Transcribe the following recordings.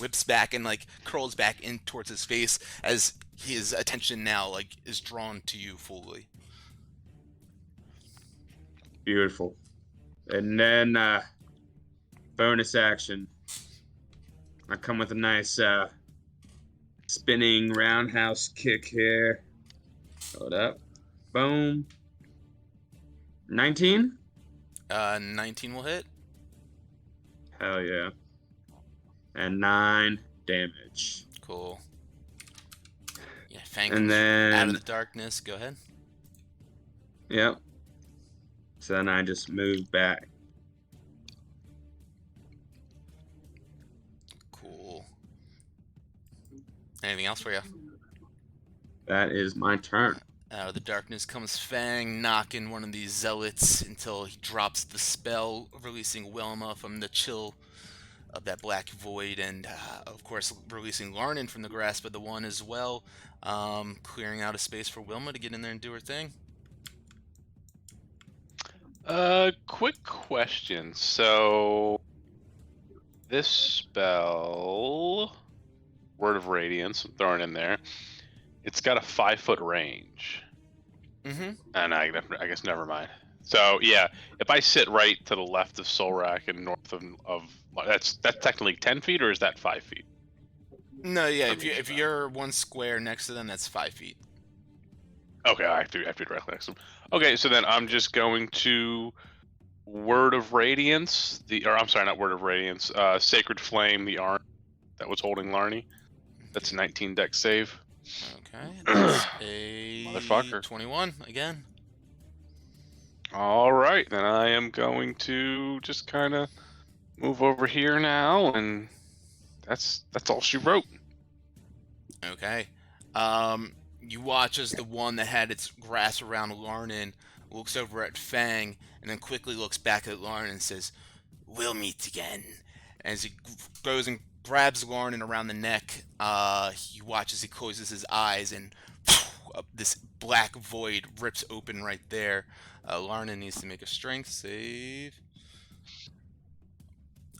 whips back and like curls back in towards his face as his attention now like is drawn to you fully. Beautiful. And then bonus action. I come with a nice spinning roundhouse kick here. Hold up. Boom. 19? 19 will hit. Hell yeah. And 9 damage. Cool. Yeah, Fang And comes out of then, the darkness. Go ahead. yep. So then I just move back. Cool. Anything else for you? That is my turn. Out of the darkness comes Fang, knocking one of these zealots until he drops the spell, releasing Wilma from the chill of that black void, and of course releasing Larnin from the grasp of the one as well, clearing out a space for Wilma to get in there and do her thing. Quick question. So this spell, Word of Radiance, I'm throwing in there. It's got a 5-foot range. Mm-hmm. And I guess never mind. So yeah, if I sit right to the left of Solrak and north of that's technically 10 feet, or is that 5 feet? No, yeah. If you're one square next to them, that's 5 feet. Okay, I have to directly next to them. Okay, so then I'm just going to Word of Radiance, I'm sorry, not Word of Radiance, Sacred Flame, the arm that was holding Larny. That's a 19 dex save. Okay, that's a Motherfucker. 21 again. All right, then I am going to just kind of move over here now, and that's all she wrote. Okay. You watch as the one that had its grasp around Larnin looks over at Fang and then quickly looks back at Larnin and says, "We'll meet again." And as he goes and grabs Larnin around the neck, you watch as he closes his eyes and this black void rips open right there. Larnin needs to make a strength save.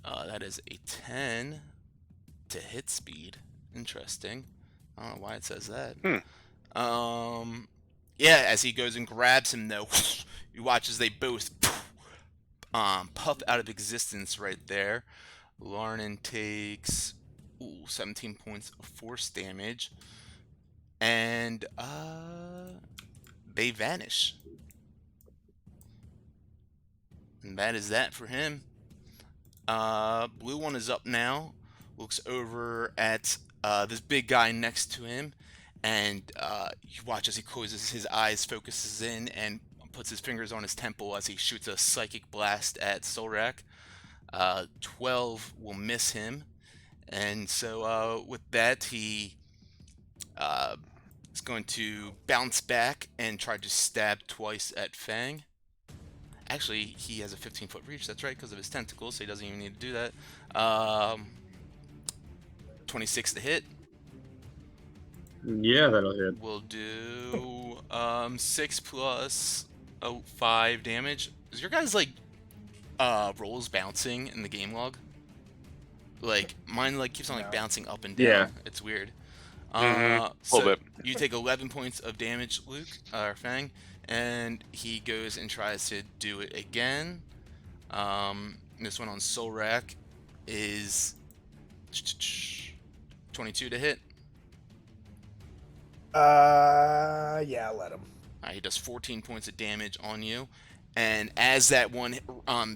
That is a 10 to hit speed. Interesting. I don't know why it says that. Yeah, as he goes and grabs him, though, you watch as they both puff out of existence right there. Larnin takes 17 points of force damage, and they vanish. And that is that for him. Blue one is up now. Looks over at this big guy next to him, and you watch as he closes his eyes, focuses in, and puts his fingers on his temple as he shoots a psychic blast at Solrak. 12 will miss him, and so with that, he is going to bounce back and try to stab twice at Fang. Actually, he has a 15-foot reach, that's right, because of his tentacles, so he doesn't even need to do that. 26 to hit. Yeah, that'll hit. We'll do 6 plus 5 damage. Is your guys like rolls bouncing in the game log? Like mine like keeps on like bouncing up and down. Yeah. It's weird. A So little bit. you take 11 points of damage, Luke, or Fang, and he goes and tries to do it again. This one on Solrak is 22 to hit. Yeah, let him. He does 14 points of damage on you, and as that one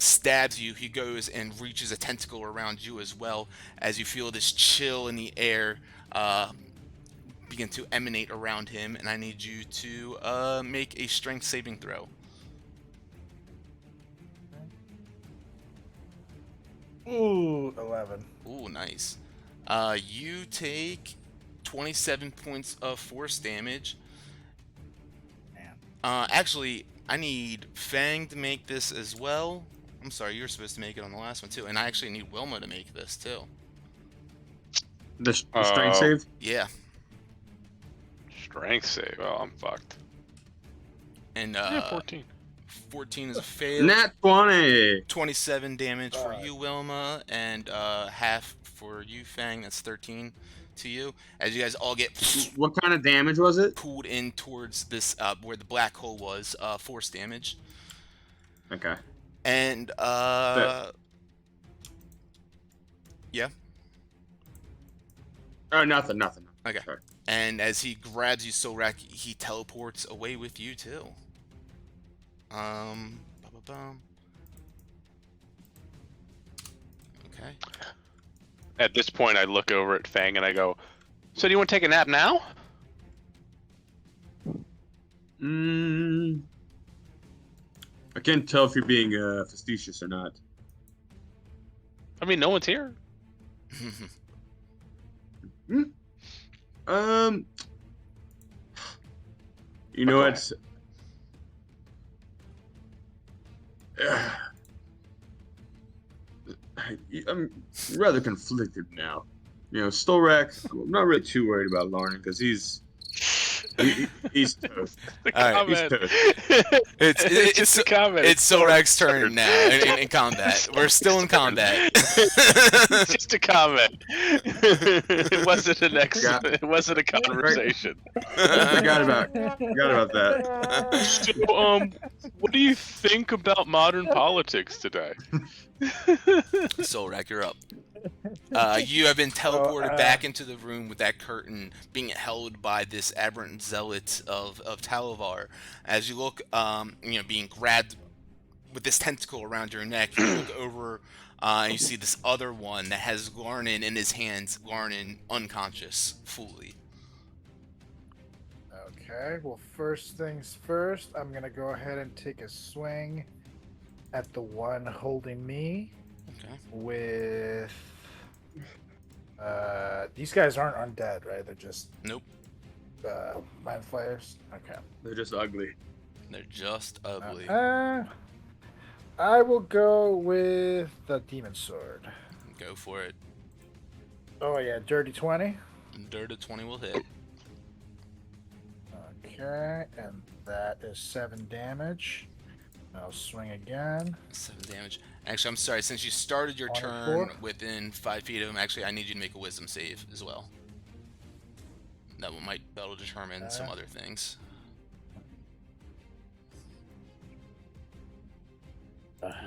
stabs you, he goes and reaches a tentacle around you as well, as you feel this chill in the air begin to emanate around him, and I need you to make a strength saving throw. Ooh, 11. Ooh, nice. You take 27 points of force damage. Man. Actually, I need Fang to make this as well. I'm sorry, you were supposed to make it on the last one too, and I actually need Wilma to make this too. The strength save? Yeah. Strength save. Oh, I'm fucked. And 14. 14 is a fail. Nat 20! 27 damage for you, Wilma, and half for you, Fang. That's 13 to you. As you guys all get What kind of damage was it? pulled in towards this where the black hole was, force damage. Okay. And yeah. Oh, nothing. Okay. Sorry. And as he grabs you, Solrak, he teleports away with you too. Ba-ba-bum. Okay. At this point, I look over at Fang and I go, "So do you want to take a nap now?" I can't tell if you're being facetious or not. I mean, no one's here. You know Okay. what? I'm rather conflicted now. You know, Stolrak, I'm not really too worried about Lauren because he's toast. The All right, comment. It's just a comment. It's Solrak's turn now in combat. We're still in combat. It's just a comment. It wasn't an It wasn't a conversation. Forgot about that. So, what do you think about modern politics today? Solrak, you're up. You have been teleported back into the room with that curtain being held by this aberrant zealot of Talavar. As you look, being grabbed with this tentacle around your neck, you look over and you see this other one that has Larnin in his hands, Larnin unconscious, fully. Okay, well, first things first, I'm going to go ahead and take a swing at the one holding me Okay. with... these guys aren't undead, right? They're just... Nope. Mind flayers? Okay. They're just ugly. They're just ugly. I will go with the demon sword. Go for it. Oh, yeah, dirty 20. Dirty 20 will hit. Okay, and that is 7 damage. I'll swing again. 7 damage. Actually, I'm sorry. Since you started your 24. turn within 5 feet of him, actually, I need you to make a wisdom save as well. That'll determine some other things.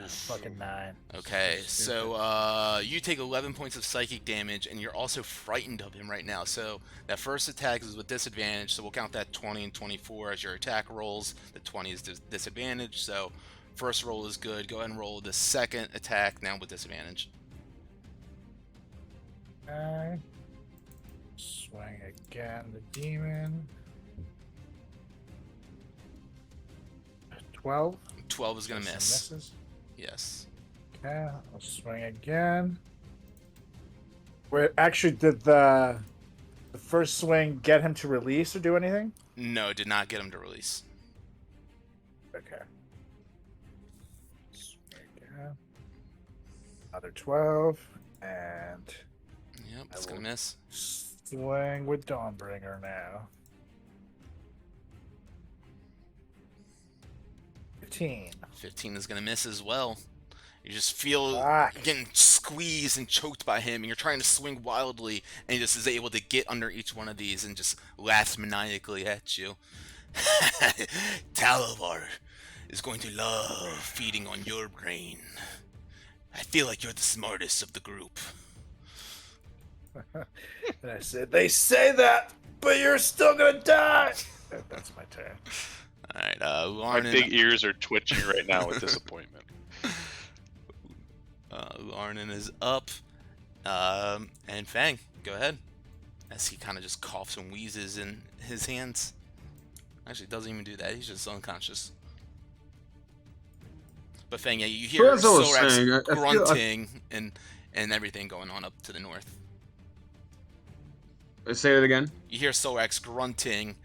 Fucking 9. Okay, Stupid. so you take 11 points of psychic damage, and you're also frightened of him right now. So that first attack is with disadvantage, so we'll count that 20 and 24 as your attack rolls. The 20 is disadvantage, so first roll is good. Go ahead and roll the second attack now with disadvantage. Okay. Swing again, the demon. 12. 12 is going to Some miss. misses. Yes. Okay, I'll swing again. Wait, actually, did the first swing get him to release or do anything? No, it did not get him to release. Okay. Swing again. Another 12, and Yep, it's going to miss. swing with Dawnbringer now. 15. 15 is going to miss as well. You just feel Fuck. getting squeezed and choked by him, and you're trying to swing wildly, and he just is able to get under each one of these and just laughs maniacally at you. Talavar is going to love feeding on your brain. I feel like you're the smartest of the group. And I said, they say that, but you're still gonna die. That's my turn. All right, My Larnin. big ears are twitching right now with disappointment. Larnin is up. And Fang, go ahead. As he kind of just coughs and wheezes in his hands. Actually, doesn't even do that. He's just unconscious. But Fang, yeah, you hear Well, as I was saying, Sorax I feel- grunting and everything going on up to the north. Say it again. You hear Sorax grunting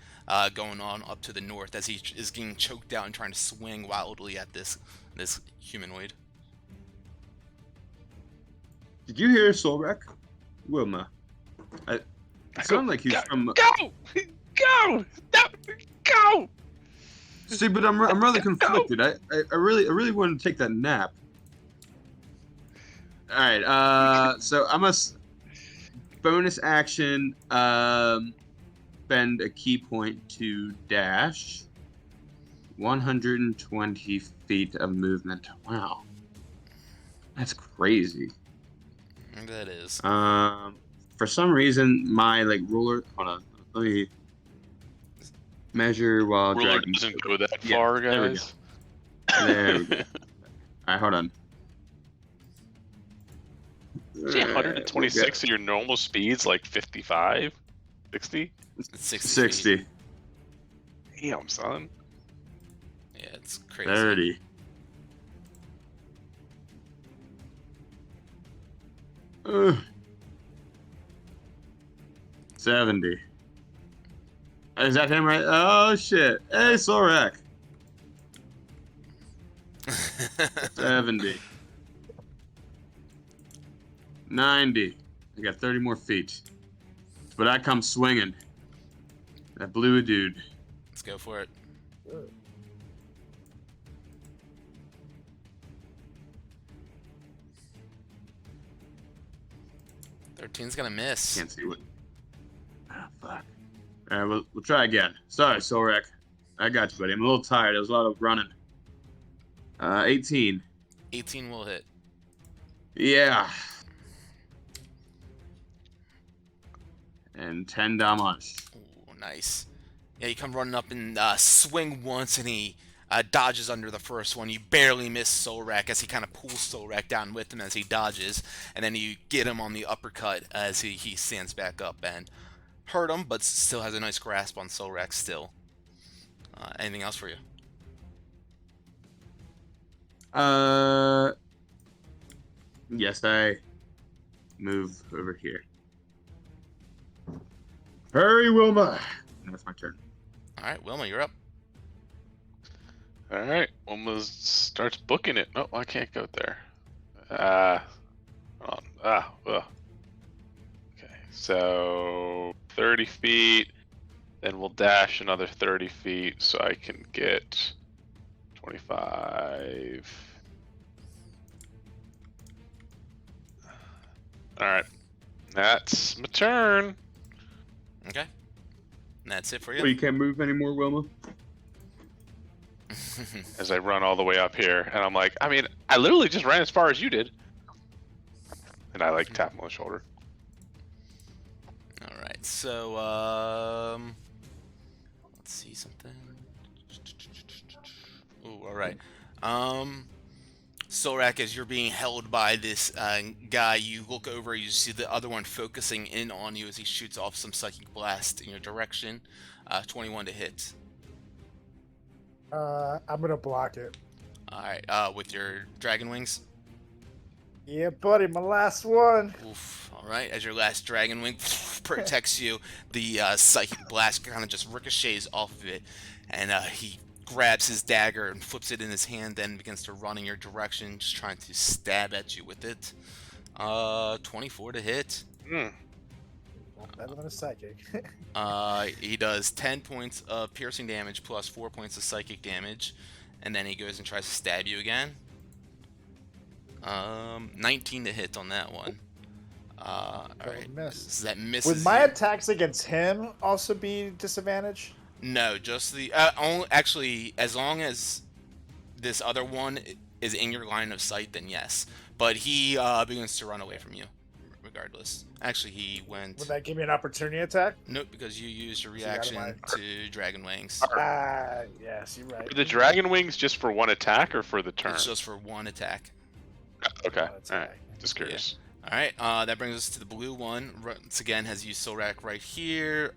going on up to the north as he is getting choked out and trying to swing wildly at this humanoid. Did you hear Solrak? Wilma. It sounded like he's from. Go! Go! No! Go! See, but I'm rather conflicted. I really want to take that nap. All right. So bonus action, spend a key point to dash. 120 feet of movement. Wow. That's crazy. That is. For some reason, my ruler. Hold on. Let me measure while Ruler dragging. doesn't go that Yeah, far, there we go. guys. There we go. All right, hold on. See, 126 at your normal speed's like 55, 60. It's 60. 60. Damn, son. Yeah, it's crazy. 30. 70. Is that him right? Oh shit. Hey, Sorak. 70. 90. I got 30 more feet. But I come swinging. That blue dude. Let's go for it. 13's gonna miss. Can't see what. Ah, fuck. Alright, we'll try again. Sorry, Sorak. I got you, buddy. I'm a little tired. There was a lot of running. 18. 18 will hit. Yeah. And 10 damage. Ooh, nice. Yeah, you come running up and swing once, and he dodges under the first one. You barely miss Solrak as he kind of pulls Solrak down with him as he dodges, and then you get him on the uppercut as he stands back up and hurt him, but still has a nice grasp on Solrak still. Anything else for you? Yes, I move over here. Hurry, Wilma! That's my turn. All right, Wilma, you're up. All right, Wilma starts booking it. No, I can't go there. Hold on. Okay, so 30 feet. Then we'll dash another 30 feet so I can get 25. All right, that's my turn. Okay. And that's it for Well, you. you can't move anymore, Wilma? As I run all the way up here, and I'm like, I mean, I literally just ran as far as you did. And I tap him on the shoulder. All right, so let's see something. Ooh, all right. Solrak, as you're being held by this guy, you look over, you see the other one focusing in on you as he shoots off some psychic blast in your direction. 21 to hit. I'm gonna block it. All right, with your dragon wings. Yeah, buddy, my last one. Oof. All right, as your last dragon wing protects you, the psychic blast kind of just ricochets off of it, and he grabs his dagger and flips it in his hand, then begins to run in your direction, just trying to stab at you with it. 24 to hit. Better than a psychic. He does 10 points of piercing damage plus 4 points of psychic damage, and then he goes and tries to stab you again. 19 to hit on that one. All right. Miss. So that misses. Would my you. attacks against him also be disadvantage? No, just the only, actually, as long as this other one is in your line of sight, then yes. But he begins to run away from you, regardless. Actually, he went. Would that give me an opportunity attack? Nope, because you used your So you gotta reaction to Dragon Wings. Yes, you're right. Are the dragon wings just for one attack or for the turn? It's just for one attack. Okay, One all right. attack. Just curious. All right, that brings us to the blue one. Once again, has used Solrak right here.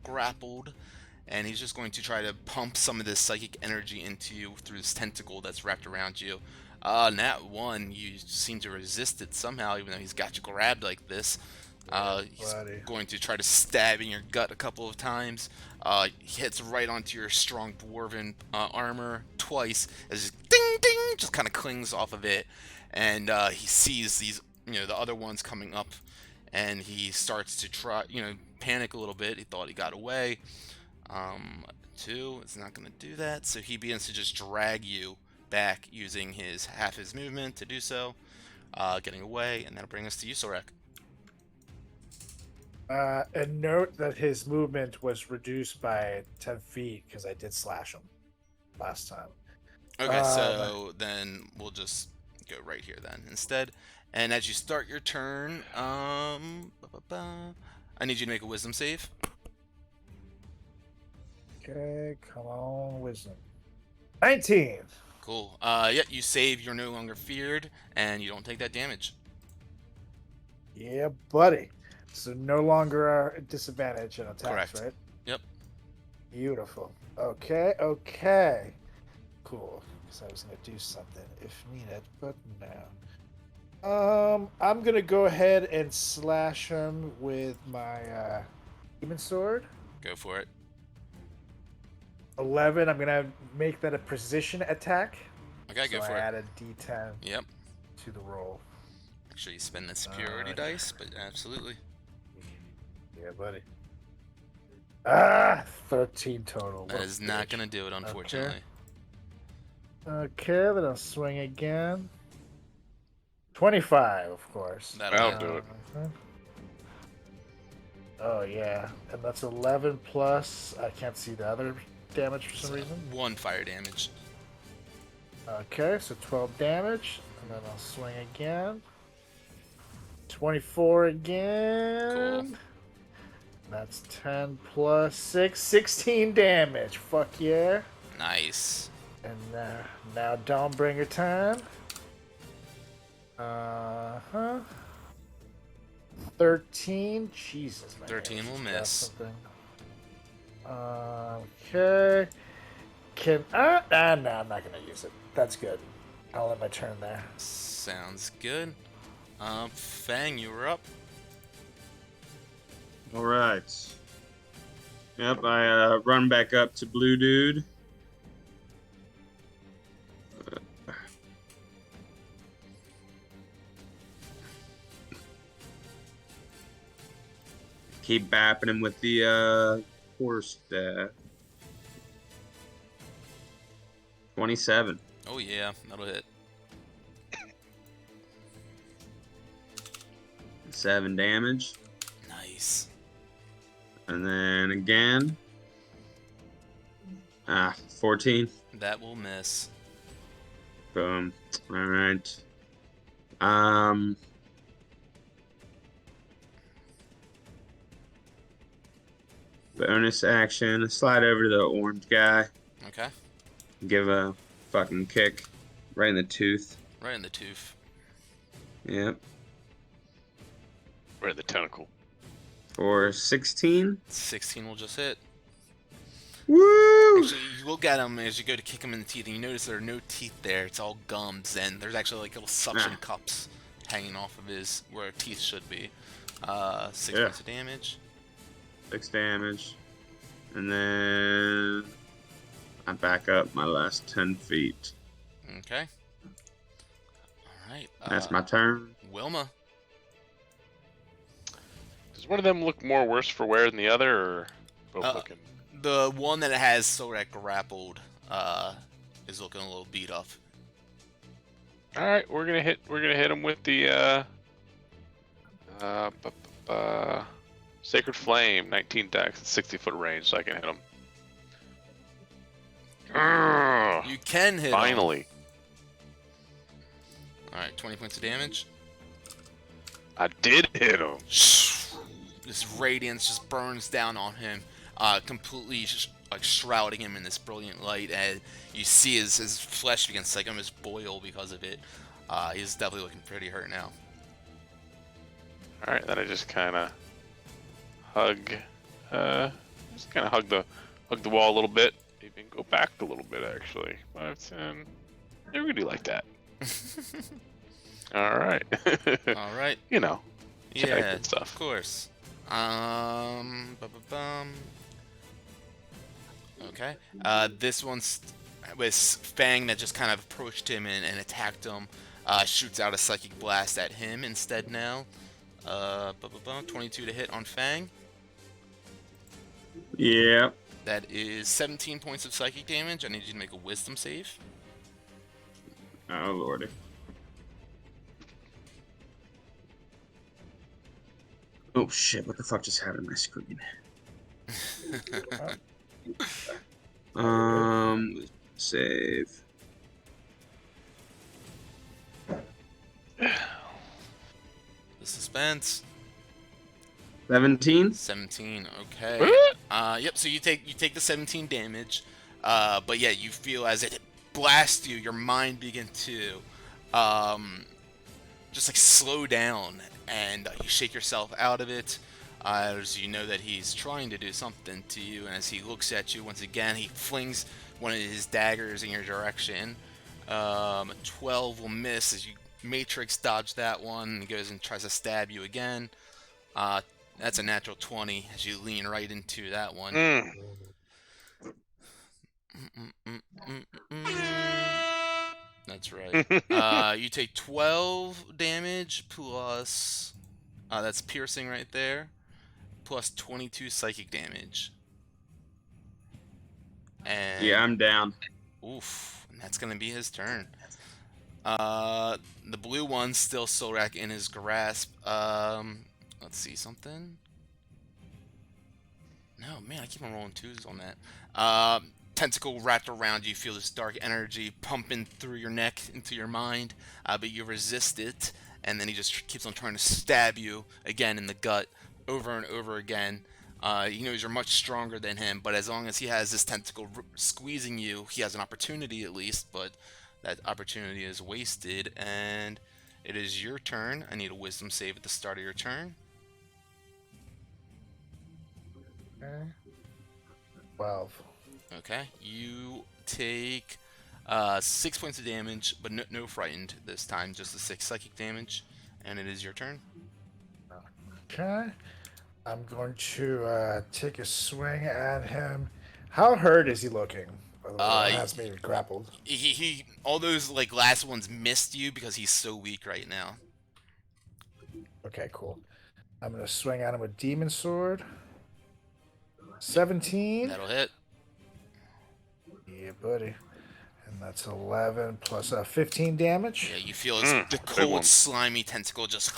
Grappled, and he's just going to try to pump some of this psychic energy into you through this tentacle that's wrapped around you. Nat 1, you seem to resist it somehow, even though he's got you grabbed like this. He's going to try to stab in your gut a couple of times. He hits right onto your strong dwarven armor twice, as just ding ding, just kind of clings off of it, and he sees these, the other ones coming up, and he starts to try, panic a little bit. He thought he got away. 2, it's not going to do that, so he begins to just drag you back using half his movement to do so. getting away, and that'll bring us to you, Sorek. And note that his movement was reduced by 10 feet because I did slash him last time. Okay, so then we'll just go right here then instead. And as you start your turn, I need you to make a wisdom save. Okay, come on, wisdom. 19. Cool. Yep, you save, you're no longer feared, and you don't take that damage. Yeah, buddy. So no longer a disadvantage in attacks, Correct. right? Yep. Beautiful. Okay, okay. Cool. Because I was going to do something if needed, but no. I'm going to go ahead and slash him with my demon sword. Go for it. 11. I'm going to make that a precision attack. Okay, so go for I it. add a d10 Yep. to the roll. Make sure you spend the superiority dice, but absolutely. Yeah, buddy. Ah, 13 total. That is not going to do it, unfortunately. Okay, then I'll swing again. 25, of course. That'll do it. Oh, yeah. And that's 11 plus. I can't see the other damage for some reason. 1 fire damage. Okay, so 12 damage. And then I'll swing again. 24 again. Cool. That's 10 plus 6. 16 damage. Fuck yeah. Nice. And now Dawnbringer time. 13. Jesus, man. 13 will miss. Okay. No, I'm not gonna use it. That's good. I'll end my turn there. Sounds good. Fang, you were up. All right. Yep, I run back up to Blue Dude. Keep bapping him with the horse staff. 27. Oh yeah, that'll hit. 7 damage. Nice. And then again. 14. That will miss. Boom. Alright. Bonus action. Slide over to the orange guy. Okay. Give a fucking kick. Right in the tooth. Right in the tooth. Yep. Right in the tentacle. For 16. 16 will just hit. Woo! Actually, you look at him as you go to kick him in the teeth, and you notice there are no teeth there. It's all gums, and there's actually like little suction cups hanging off of his where teeth should be. 6 points of damage. 6 damage. And then I back up my last 10 feet. Okay. All right. That's my turn. Wilma. Does one of them look more worse for wear than the other, or both looking? The one that has Sorek grappled is looking a little beat up. All right, we're gonna hit him with the Sacred Flame, 19 dex, 60-foot range, so I can hit him. You can hit him. Finally. All right, 20 points of damage. I did hit him. This radiance just burns down on him, completely just like shrouding him in this brilliant light, and you see his flesh begins to like almost boil because of it. He's definitely looking pretty hurt now. All right, then I just kind of hug the wall a little bit, even go back a little bit actually. 5, 10. Yeah, we can do like that. All right. All right. You know, Yeah, good stuff. of course. Okay. This one's with Fang that just kind of approached him and attacked him. Shoots out a psychic blast at him instead now. 22 to hit on Fang. Yeah. That is 17 points of psychic damage. I need you to make a wisdom save. Oh, lordy. Oh shit! What the fuck just happened to my screen? Save. The suspense. 17. 17. Okay. Yep. So you take the 17 damage. But yeah, you feel as it blasts you, your mind begin to just like slow down, and you shake yourself out of it. As you know that he's trying to do something to you, and as he looks at you once again, he flings one of his daggers in your direction. 12 will miss as you matrix dodge that one, and he goes and tries to stab you again. That's a natural 20 as you lean right into that one. That's right. You take 12 damage plus that's piercing right there, plus 22 psychic damage. And Yeah, I'm down. oof, and that's gonna be his turn. The blue one's still Solrak in his grasp. Let's see something. No, man, I keep on rolling 2s on that. Tentacle wrapped around you. Feel this dark energy pumping through your neck into your mind, but you resist it, and then he just keeps on trying to stab you again in the gut over and over again. He knows you're much stronger than him, but as long as he has this tentacle squeezing you, he has an opportunity at least, but that opportunity is wasted, and it is your turn. I need a wisdom save at the start of your turn. Okay. 12. Okay, you take 6 points of damage, but no frightened this time, just the 6 psychic damage, and it is your turn. Okay. I'm going to take a swing at him. How hurt is he looking? Has me grappled. He all those like last ones missed you because he's so weak right now. Okay, cool. I'm going to swing at him with Demon Sword. 17. That'll hit. Yeah, buddy. And that's 11 plus 15 damage. Yeah, you feel the cold, slimy tentacle just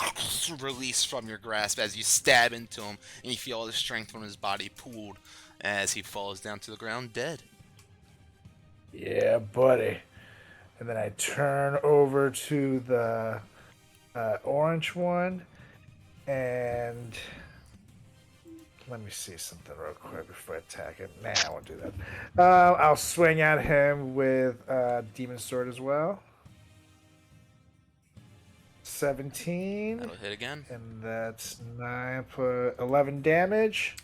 release from your grasp as you stab into him, and you feel all the strength from his body pooled as he falls down to the ground dead. Yeah, buddy. And then I turn over to the orange one, and let me see something real quick before I attack it. Nah, I won't do that. I'll swing at him with Demon Sword as well. 17. That'll hit again. And that's 9 plus 11 damage.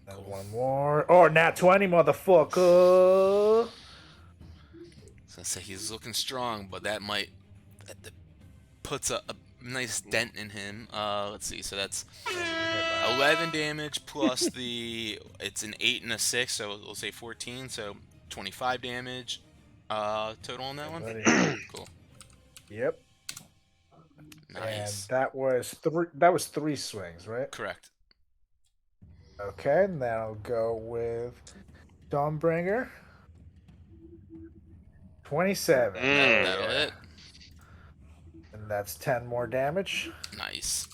And one more. Oh, nat 20, motherfucker. I was gonna say he's looking strong, but that puts a nice dent in him. Let's see, so that's 11 damage plus it's an 8 and a 6, so we'll say 14, so 25 damage total on that one. Cool. Yep. Nice. And that was 3 swings, right? Correct. Okay, and then I'll go with Dawnbringer. 27. That'll hit. And that's 10 more damage. Nice.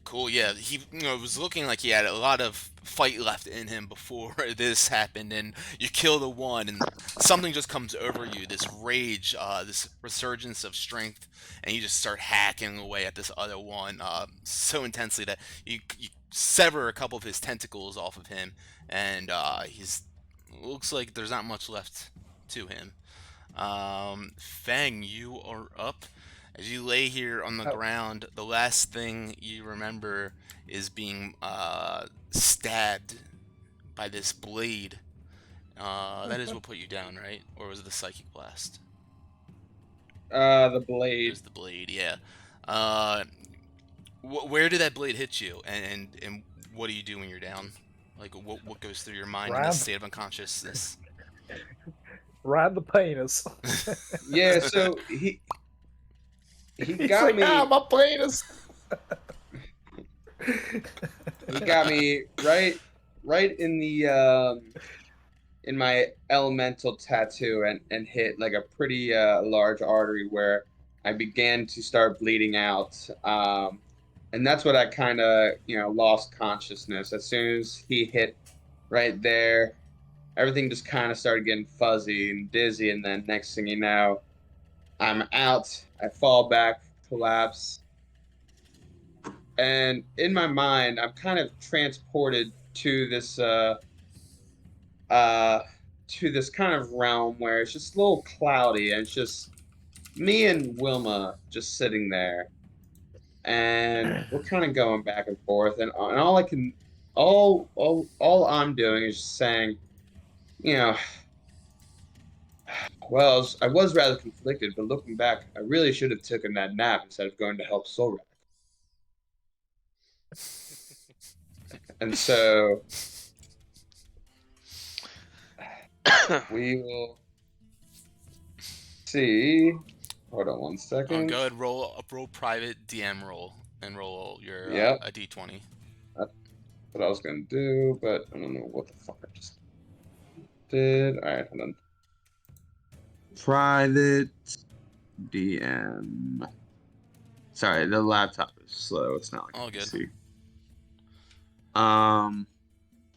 Cool. Yeah, he it was looking like he had a lot of fight left in him before this happened, and you kill the one, and something just comes over you. This rage, this resurgence of strength, and you just start hacking away at this other one so intensely that you sever a couple of his tentacles off of him, and he's looks like there's not much left to him. Fang, you are up. As you lay here on the ground, the last thing you remember is being stabbed by this blade. That is what put you down, right? Or was it the psychic blast? The It blade. was the blade, yeah. Where did that blade hit you? And what do you do when you're down? Like, what goes through your mind in this state of unconsciousness? Ride the penis. Yeah, so he He's got like, me. my penis. He got me right in the in my elemental tattoo and hit like a pretty large artery where I began to start bleeding out. And and that's what I kind of lost consciousness as soon as he hit right there. Everything just kind of started getting fuzzy and dizzy, and then next thing you know, I'm out. I fall back, collapse, and in my mind, I'm kind of transported uh to this kind of realm where it's just a little cloudy, and it's just me and Wilma just sitting there, and we're kind of going back and forth, and all I'm doing is just saying, you know, well, I was rather conflicted, but looking back, I really should have taken that nap instead of going to help Solrak. And so we will see. Hold on one second. Go ahead, roll private DM roll and roll your Yep, a d20. that's what I was gonna do, but I don't know what the fuck I just did. All right, hold on. Private DM. Sorry, the laptop is slow. It's not like All I can good. see.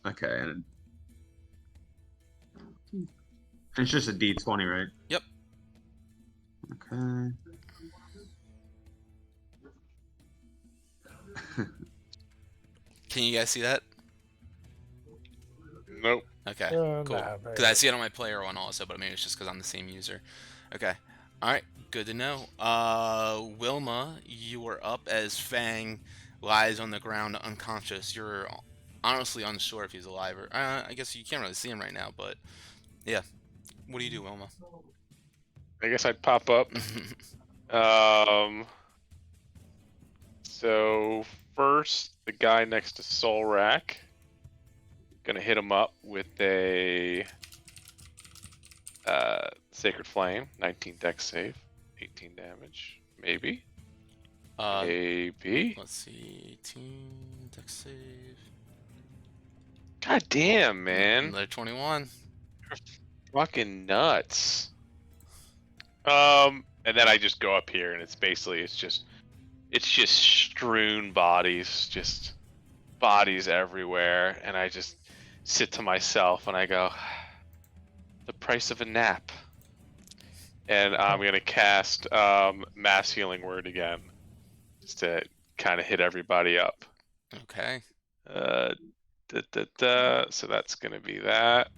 Okay, and it's just a D20, right? Yep. Okay. Can you guys see that? Nope. Okay, cool. Nah, Because I see it on my player one also, but maybe it's just because I'm the same user. Okay. Alright, good to know. Wilma, you are up as Fang lies on the ground unconscious. You're honestly unsure if he's alive or... I guess you can't really see him right now, but... Yeah. What do you do, Wilma? I guess I'd pop up. So first, the guy next to Solrak. Gonna hit him up with a Sacred Flame, 19 dex save, 18 damage, maybe. Maybe. Let's see, 18, dex save. God damn, man. Another 21. Fucking nuts. And then I just go up here, and it's just strewn bodies, just bodies everywhere, and I just sit to myself and I go, the price of a nap. And I'm gonna cast Mass Healing Word again, just to kind of hit everybody up. Okay. So that's gonna be that.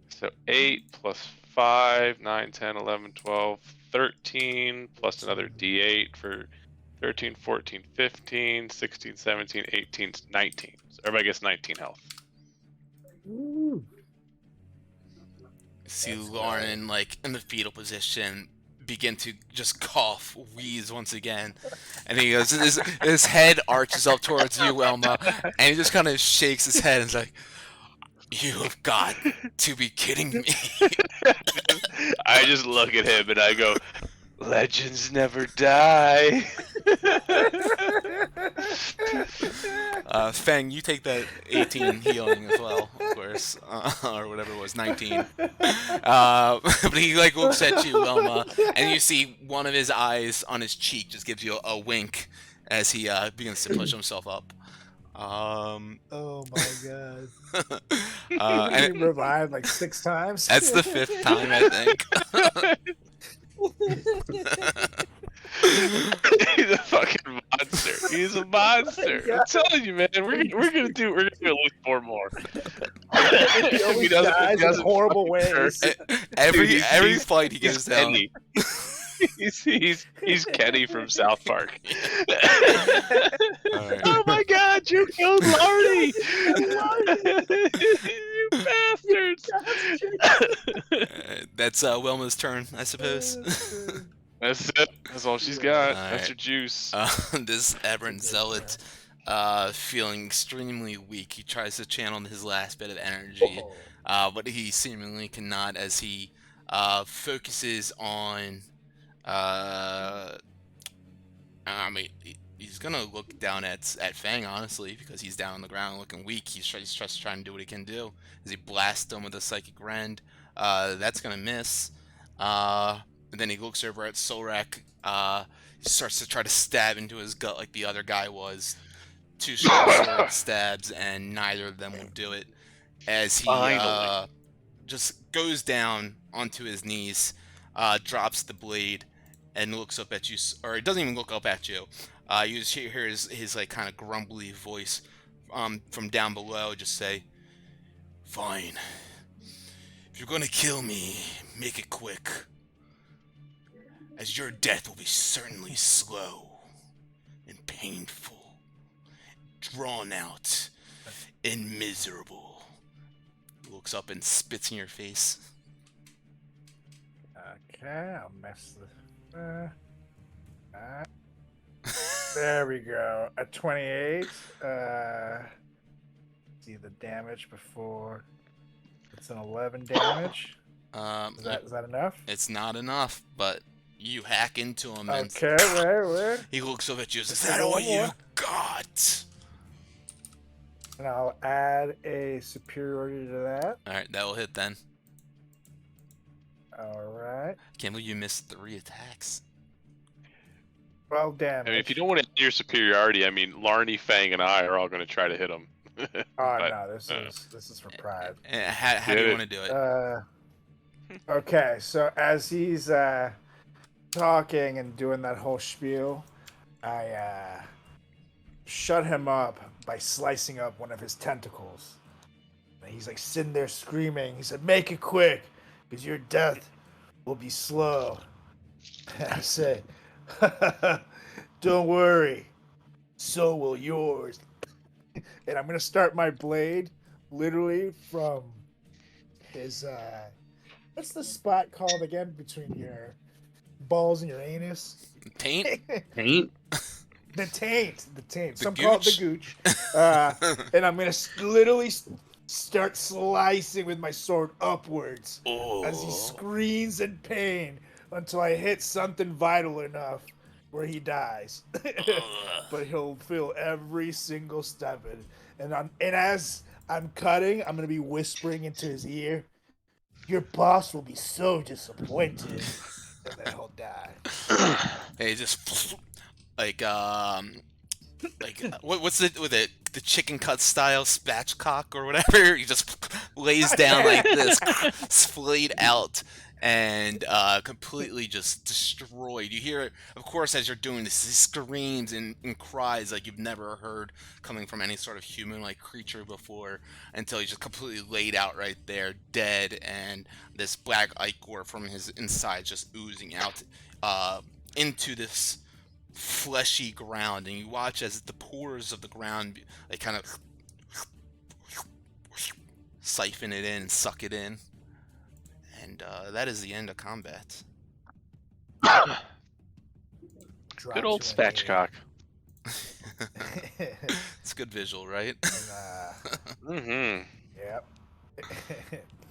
So 8 plus 5, 9, 10, 11, 12, 13, plus another d8 for 13, 14, 15, 16, 17, 18, 19. So everybody gets 19 health. Ooh. See That's Lauren, like, in the fetal position, begin to just cough, wheeze once again. And he goes, his head arches up towards you, Wilma, and he just kind of shakes his head and is like, you have got to be kidding me. I just look at him and I go, legends never die. Fang, you take that 18 healing as well, of course, or whatever it was, 19. But he like looks at you, Wilma, and you see one of his eyes on his cheek just gives you a wink as he begins to push himself up. Oh my god. And He revived like 6 times. that's the 5th time, I think. He's a fucking monster. He's a monster. I'm telling you, man. We're gonna do at least 4 more. He always dies in horrible ways. Every fight he goes down. Kenny. he's Kenny from South Park. Right. Oh my God! You killed Lardy! You bastards! That's Wilma's turn, I suppose. That's it. That's all she's got. All That's right. her juice. This aberrant zealot, feeling extremely weak, he tries to channel his last bit of energy, but he seemingly cannot as he focuses on. I mean, he's gonna look down at Fang, honestly, because he's down on the ground looking weak. He's just trying to do what he can do as he blasts him with a psychic rend. That's gonna miss. And then he looks over at Solrak. He starts to try to stab into his gut like the other guy was. 2 short sword stabs, and neither of them will do it. As he Finally. just goes down onto his knees, drops the blade, and looks up at you, or he doesn't even look up at you. You just hear his like kind of grumbly voice from down below just say, "Fine. If you're gonna kill me, make it quick, as your death will be certainly slow and painful, drawn out and miserable." He looks up and spits in your face. Okay, I'll mess this. There we go. A 28. See the damage before. It's an 11 damage. Is that enough? It's not enough, but you hack into him and Okay, wait. he looks up at you and says, "Is Let's that do all one you more. got?" And I'll add a superiority to that. Alright, that will hit then. Alright. Can't believe you missed 3 attacks. 12 damage. I mean, if you don't want to add your superiority, I mean, Larny, Fang, and I are all going to try to hit him. Oh But, no, this is for pride. And how do you want to do it? Okay, so as he's talking and doing that whole spiel, I shut him up by slicing up one of his tentacles. And he's like sitting there screaming. He said, "Make it quick, because your death will be slow." And I say, "Don't worry, so will yours." And I'm gonna start my blade literally from his what's the spot called again between your balls and your anus? Taint? Paint? The taint. The Some call it the gooch. And I'm gonna literally start slicing with my sword upwards as he screams in pain until I hit something vital enough where he dies. But he'll feel every single step of it. And as I'm cutting, I'm gonna be whispering into his ear, "Your boss will be so disappointed," and then he'll die. Hey, just like what's it with it? The chicken cut style spatchcock or whatever. He just lays down like this, splayed out, and completely just destroyed. You hear it, of course, as you're doing this, he screams and cries like you've never heard coming from any sort of human-like creature before, until he's just completely laid out right there, dead, and this black ichor from his inside just oozing out into this fleshy ground, and you watch as the pores of the ground like kind of siphon it in and suck it in, and that is the end of combat. Good old spatchcock. It's a good visual, right? Mm-hmm. Yep.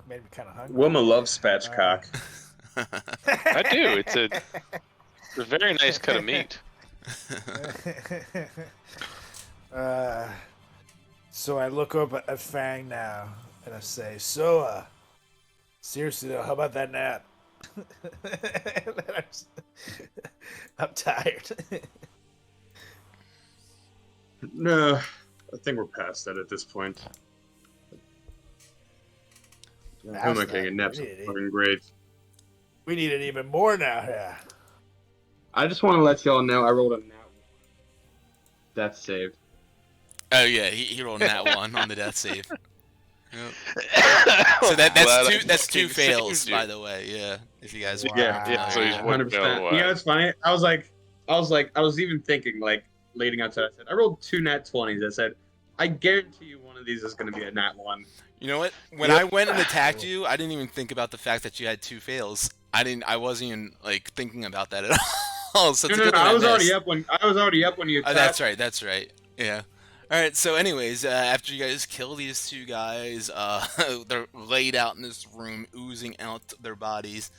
Made me kind of hungry. Wilma loves spatchcock. I do. It's a very nice cut of meat. So I look up at Fang now and I say, "So, seriously though, how about that nap?" I'm tired. No, I think we're past that at this point. Past Homework that? and naps We are need it. fucking great. We need it even more now. Yeah. I just want to let y'all know I rolled a nat 1. Death save. Oh yeah, he rolled that one on the death save. Yep. So that's two fails, by the way. Yeah, if you guys. Yeah, so he's yeah. 1 100%. fail away. You know, it's funny. I was even thinking, like, leading up to it, I said, I rolled 2 nat 20s. I said, I guarantee you one of these is going to be a nat 1. You know what? When I went and attacked you, I didn't even think about the fact that you had 2 fails. I wasn't even like thinking about that at all. So it's No, a good thing I was missed. already up when you Oh, attacked. that's right. Yeah. All right. So, anyways, after you guys kill these 2 guys, they're laid out in this room, oozing out their bodies.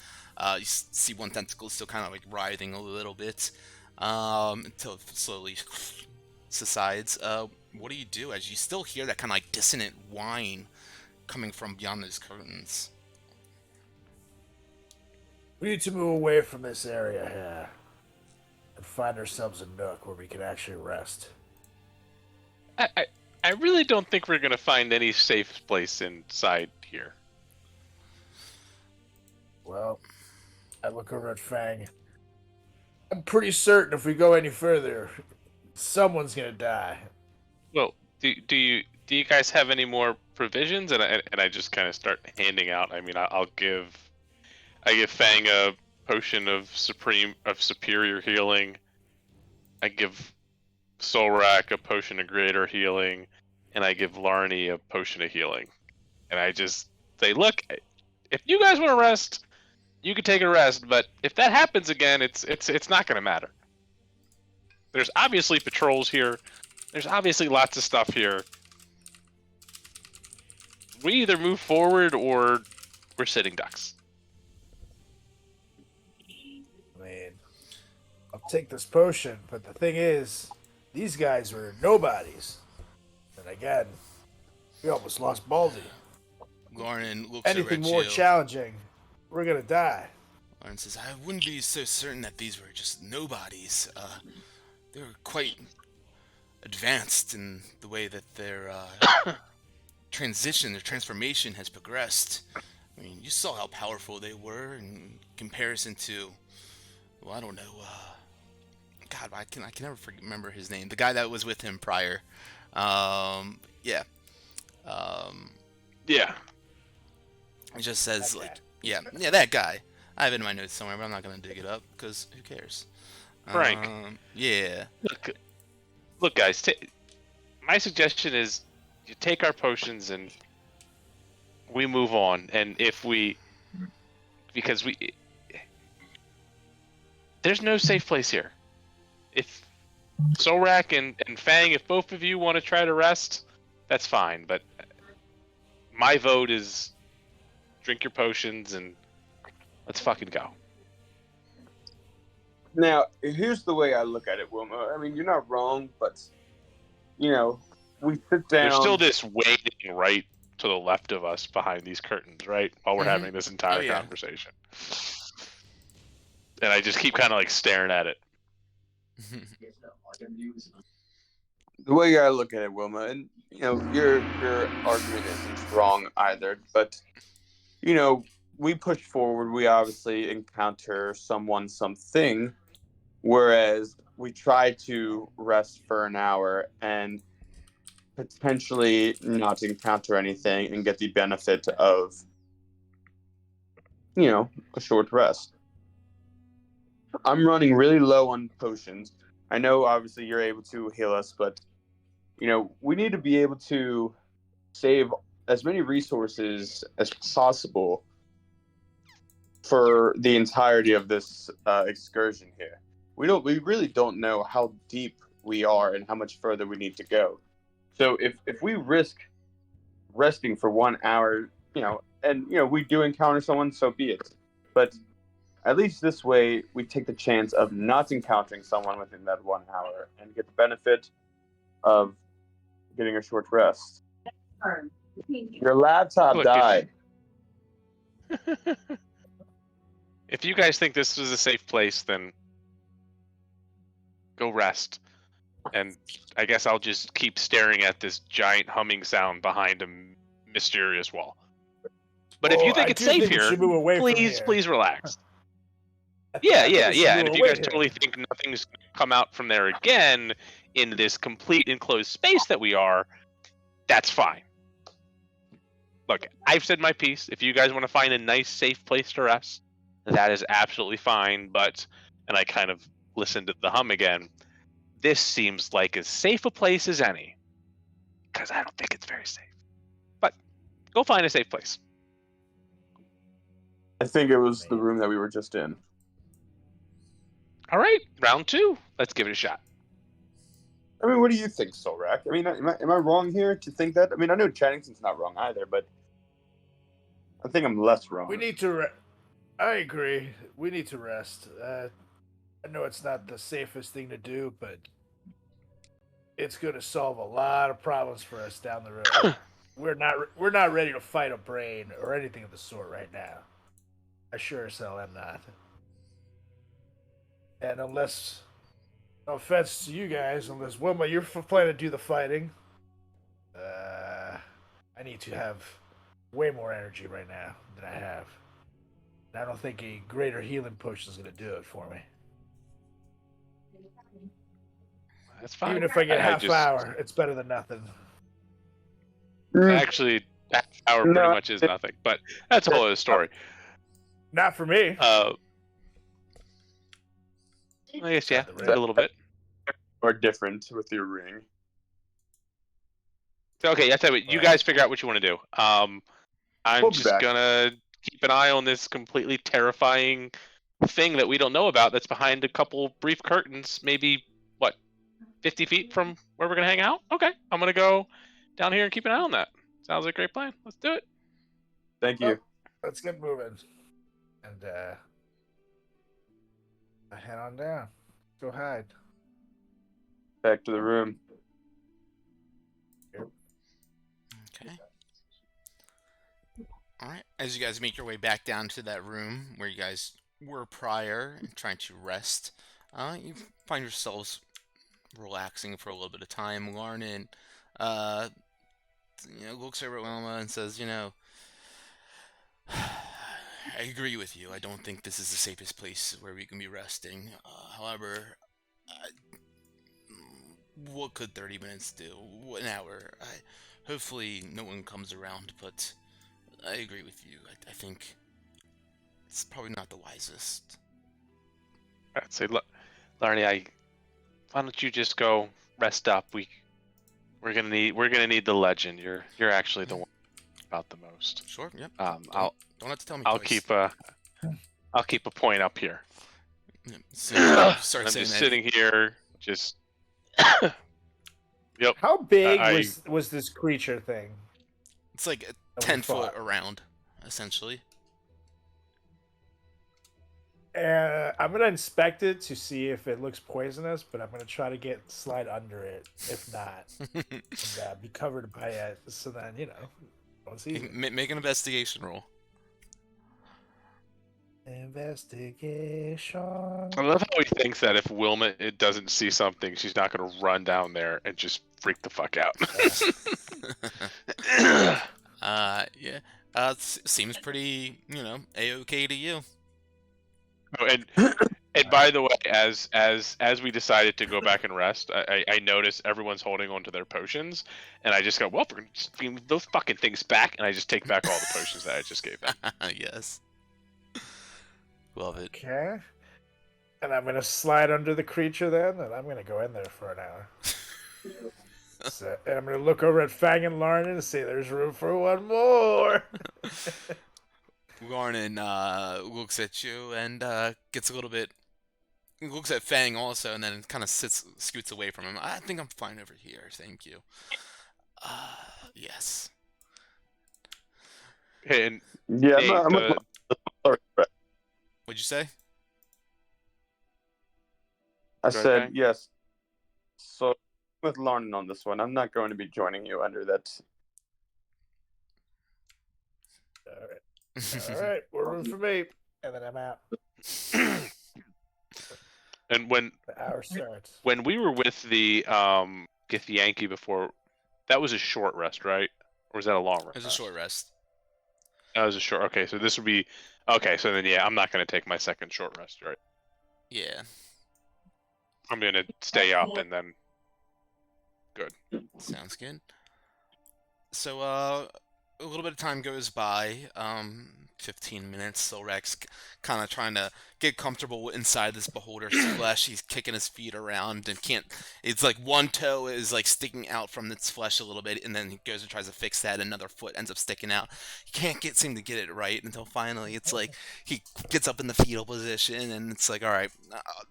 You see one tentacle still kind of like writhing a little bit, until it slowly subsides. What do you do as you still hear that kind of like dissonant whine coming from beyond those curtains? We need to move away from this area here. and find ourselves a nook where we can actually rest. I really don't think we're gonna find any safe place inside here. Well, I look over at Fang. I'm pretty certain if we go any further, someone's gonna die. Well, do you guys have any more provisions? And I just kind of start handing out. I mean, I give Fang a potion of superior healing. I give Solrak a potion of greater healing, and I give Larny a potion of healing. And I just say, look, if you guys want to rest, you can take a rest. But if that happens again, it's not gonna matter. There's obviously patrols here. There's obviously lots of stuff here. We either move forward or we're sitting ducks. I mean, I'll take this potion, but the thing is, these guys were nobodies. And again, we almost lost Baldy. Lauren looks Anything over at more you. challenging, we're gonna die. Lauren says, I wouldn't be so certain that these were just nobodies. They were quite advanced in the way that their transformation has progressed. I mean, you saw how powerful they were in comparison to, well, I don't know, God, I can never remember his name. The guy that was with him prior. Yeah. Yeah. It just says, That like, guy. yeah, that guy. I have it in my notes somewhere, but I'm not going to dig it up, because who cares? Frank. Yeah. Look, guys. My suggestion is you take our potions and we move on. And because there's no safe place here. If Solrak and Fang, if both of you want to try to rest, that's fine. But my vote is drink your potions and let's fucking go. Now, here's the way I look at it, Wilma. I mean, you're not wrong, but you know, we sit down. There's still this waiting right to the left of us behind these curtains, right? While we're Mhm. having this entire Oh, yeah. conversation. And I just keep kind of like staring at it. The way I look at it, Wilma, and you know, your argument isn't wrong either, but you know, we push forward, we obviously encounter someone, something, whereas we try to rest for an hour and potentially not encounter anything and get the benefit of, you know, a short rest. I'm running really low on potions. I know obviously you're able to heal us, but you know, we need to be able to save as many resources as possible for the entirety of this excursion here. We really don't know how deep we are and how much further we need to go. So if we risk resting for 1 hour, you know, and you know we do encounter someone, so be it. But at least this way, we take the chance of not encountering someone within that 1 hour and get the benefit of getting a short rest. Your laptop Look, died. If you guys think this is a safe place, then go rest. And I guess I'll just keep staring at this giant humming sound behind a mysterious wall. But if you think I it's do safe think we here, should move away from please here. relax. I Yeah. think we should And move if you away guys here. totally think nothing's going to come out from there again in this complete enclosed space that we are, that's fine. Look, I've said my piece. If you guys want to find a nice, safe place to rest, that is absolutely fine. But, and I kind of listened to the hum again, this seems like as safe a place as any. Because I don't think it's very safe. But go find a safe place. I think it was the room that we were just in. All right, round 2. Let's give it a shot. I mean, what do you think, Solrak? I mean, am I wrong here to think that? I mean, I know Chattington's not wrong either, but I think I'm less wrong. We need to. I agree. We need to rest. I know it's not the safest thing to do, but it's going to solve a lot of problems for us down the road. We're not ready to fight a brain or anything of the sort right now. I sure as hell am not. And unless No offense to you guys, unless Wilma, you're planning to do the fighting. I need to have way more energy right now than I have. And I don't think a greater healing potion is going to do it for me. That's fine. Even if I get I half just hour, it's better than nothing. actually half hour pretty No. much is nothing, but that's a whole other story. Not for me. I guess yeah, The maybe a little bit. Or different with your ring. So, okay, that's it. You Right. guys figure out what you want to do. I'm We'll be just back. gonna keep an eye on this completely terrifying thing that we don't know about. That's behind a couple brief curtains, maybe what, 50 feet from where we're gonna hang out. Okay, I'm gonna go down here and keep an eye on that. Sounds like a great plan. Let's do it. Thank you. Let's get moving. And I head on down. Go hide. Back to the room. Okay. All right. As you guys make your way back down to that room where you guys were prior and trying to rest, you find yourselves relaxing for a little bit of time. Larnin, looks over at Wilma and says, I agree with you. I don't think this is the safest place where we can be resting. However, what could 30 minutes do? An hour? Hopefully no one comes around, but I agree with you. I think it's probably not the wisest. I'd say, look, Larny, why don't you just go rest up? We're gonna need the legend. You're actually the one about the most. Sure, yep. I'll Don't have to tell me I'll twice. keep a point up here. Yep. So you start I'm saying just that. sitting here, just. Yep. How big I- was this creature thing? It's like we 10 foot fought? around, essentially. I'm gonna inspect it to see if it looks poisonous, but I'm gonna try to slide under it. If not, and, be covered by it. So then don't see it. Make an investigation roll. Investigation. I love how he thinks that if Wilma doesn't see something, she's not gonna run down there and just freak the fuck out. Yeah. Seems pretty, a-okay to you. Oh, and by the way, as we decided to go back and rest, I noticed everyone's holding on to their potions, and I just go, well, we're gonna just bring those fucking things back, and I just take back all the potions that I just gave them. Yes. Love it. Okay. And I'm gonna slide under the creature then, and I'm gonna go in there for an hour. And I'm gonna look over at Fang and Larn and say, "There's room for one more." Garnin looks at you and gets a little bit. Looks at Fang also, and then kind of scoots away from him. I think I'm fine over here, thank you. Yes. And Yeah, Nate, What'd you say? I Sorry, said Fang? yes. So with Lauren on this one, I'm not going to be joining you under that. All right, more room for me, and then I'm out. and when The hour starts. when we were with the Yankee before, that was a short rest, right? Or was that a long rest? It was a short rest. That was a short. Okay, so this would be. Okay, so then yeah, I'm not gonna take my second short rest, right? Yeah. I'm gonna stay up and then. Good. Sounds good. So, a little bit of time goes by, 15 minutes. Silrex kind of trying to get comfortable inside this beholder's flesh. He's kicking his feet around and can't. It's like one toe is like sticking out from its flesh a little bit, and then he goes and tries to fix that. Another foot ends up sticking out. He can't seem to get it right until finally it's like he gets up in the fetal position, and it's like, all right,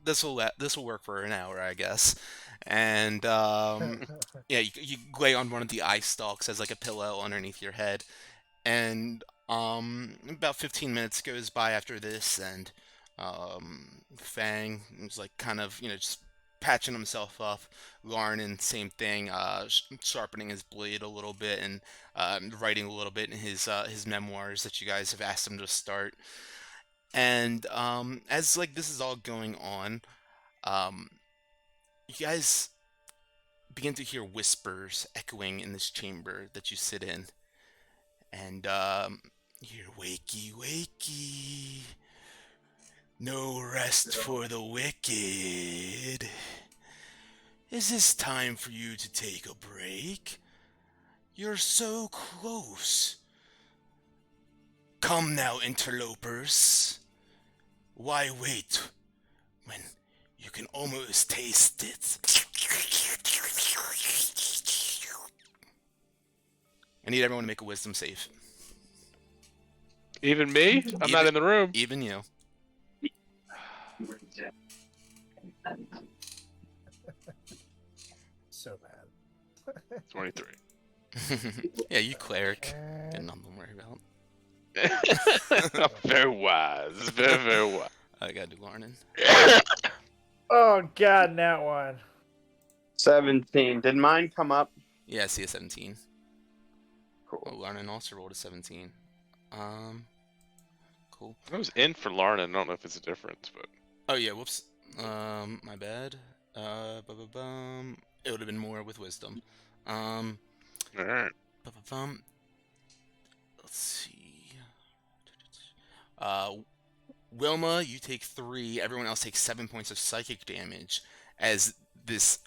this will work for an hour, I guess. And yeah, you lay on one of the eye stalks as like a pillow underneath your head, and about 15 minutes goes by after this, and Fang is like kind of just patching himself up. Larnin, same thing, sharpening his blade a little bit and writing a little bit in his memoirs that you guys have asked him to start. And as like this is all going on, um, You guys begin to hear whispers echoing in this chamber that you sit in. And you hear wakey, wakey. No rest for the wicked. Is this time for you to take a break? You're so close. Come now, interlopers. Why wait when you can almost taste it? I need everyone to make a wisdom save. Even me? I'm not in the room. Even you. So bad. 23. Yeah, you cleric. And Got nothing to worry about. Very wise. Very, very wise. I gotta do Larnin. oh god, that one. 17. Did mine come up? Yeah, I see a 17. Cool. Oh, Larnin also rolled a 17. Cool. I was in for Larna. I don't know if it's a difference, but Oh yeah, whoops. My bad. It would have been more with wisdom. all right. Let's see. Wilma, you take 3. Everyone else takes 7 points of psychic damage as these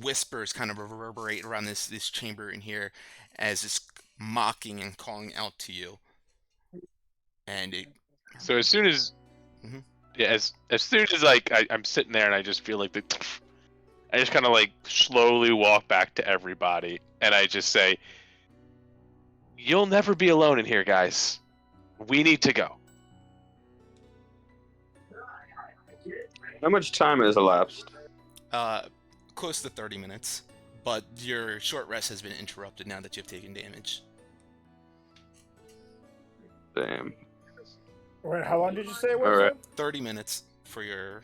whispers kind of reverberate around this chamber in here, as it's mocking and calling out to you. And it. So as soon as, Mhm. yeah, as soon as like I'm sitting there and I just feel like I just kind of like slowly walk back to everybody and I just say, "You'll never be alone in here, guys. We need to go." How much time has elapsed? Close to 30 minutes, but your short rest has been interrupted now that you've taken damage. Damn. Wait, how long did you say it was? Alright. 30 minutes for your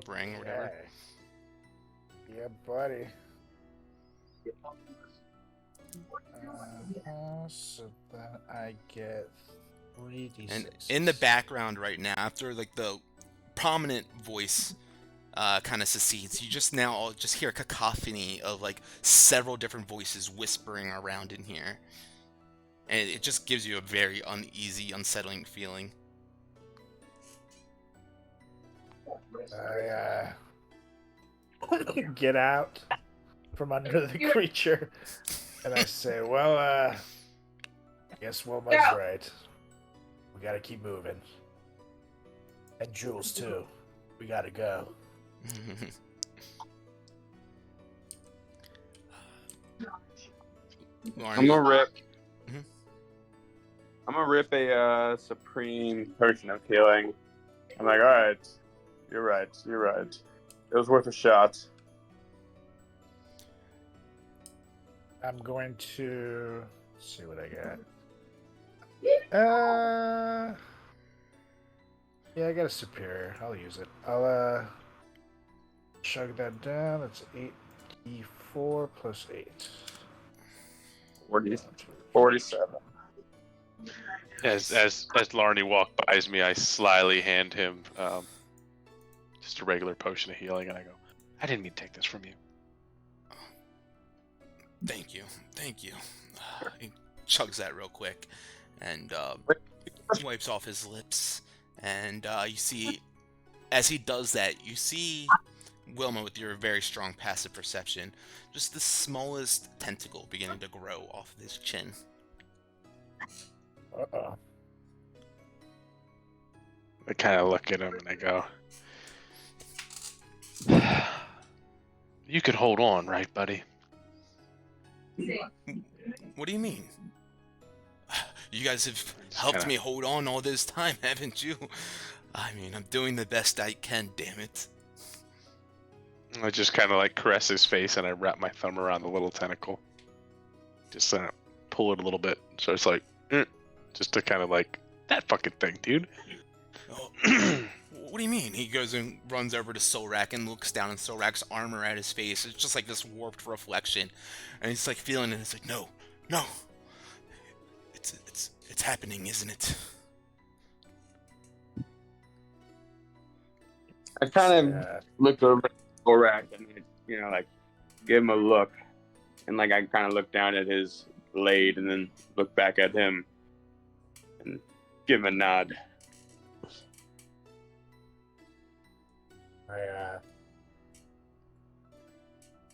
ring or whatever. Okay. Yeah, buddy. So then I get 3d6. And in the background right now, after like the prominent voice kind of secedes, you just now all just hear a cacophony of like several different voices whispering around in here. And it just gives you a very uneasy, unsettling feeling. I get out from under the creature and I say, well, guess Wilma's right. We gotta keep moving. And Jules too. We gotta go. I'm gonna rip. Mhm. I'm gonna rip a supreme potion of healing. I'm like, all right, you're right. You're right. It was worth a shot. I'm going to see what I got. Yeah, I got a superior. I'll use it. I'll chug that down. That's 8d4 plus 8. 47. As Larny walks by me, I slyly hand him just a regular potion of healing, and I go, "I didn't mean to take this from you." Thank you. He chugs that real quick and wipes off his lips. And you see, as he does that, you see Wilma, with your very strong passive perception, just the smallest tentacle beginning to grow off of his chin. Uh-oh. I kind of look at him and I go, "You could hold on, right, buddy?" What do you mean? You guys have Just helped kinda- me hold on all this time, haven't you? I mean, I'm doing the best I can, damn it. I just kind of like caress his face and I wrap my thumb around the little tentacle. Just pull it a little bit. So it's like, just to kind of like, that fucking thing, dude. Oh, what do you mean? He goes and runs over to Solrak and looks down in Solrak's armor at his face. It's just like this warped reflection. And he's like feeling it. It's like, no. It's happening, isn't it? I kind of look over Thorax and like give him a look, and like I kind of look down at his blade and then look back at him and give him a nod. I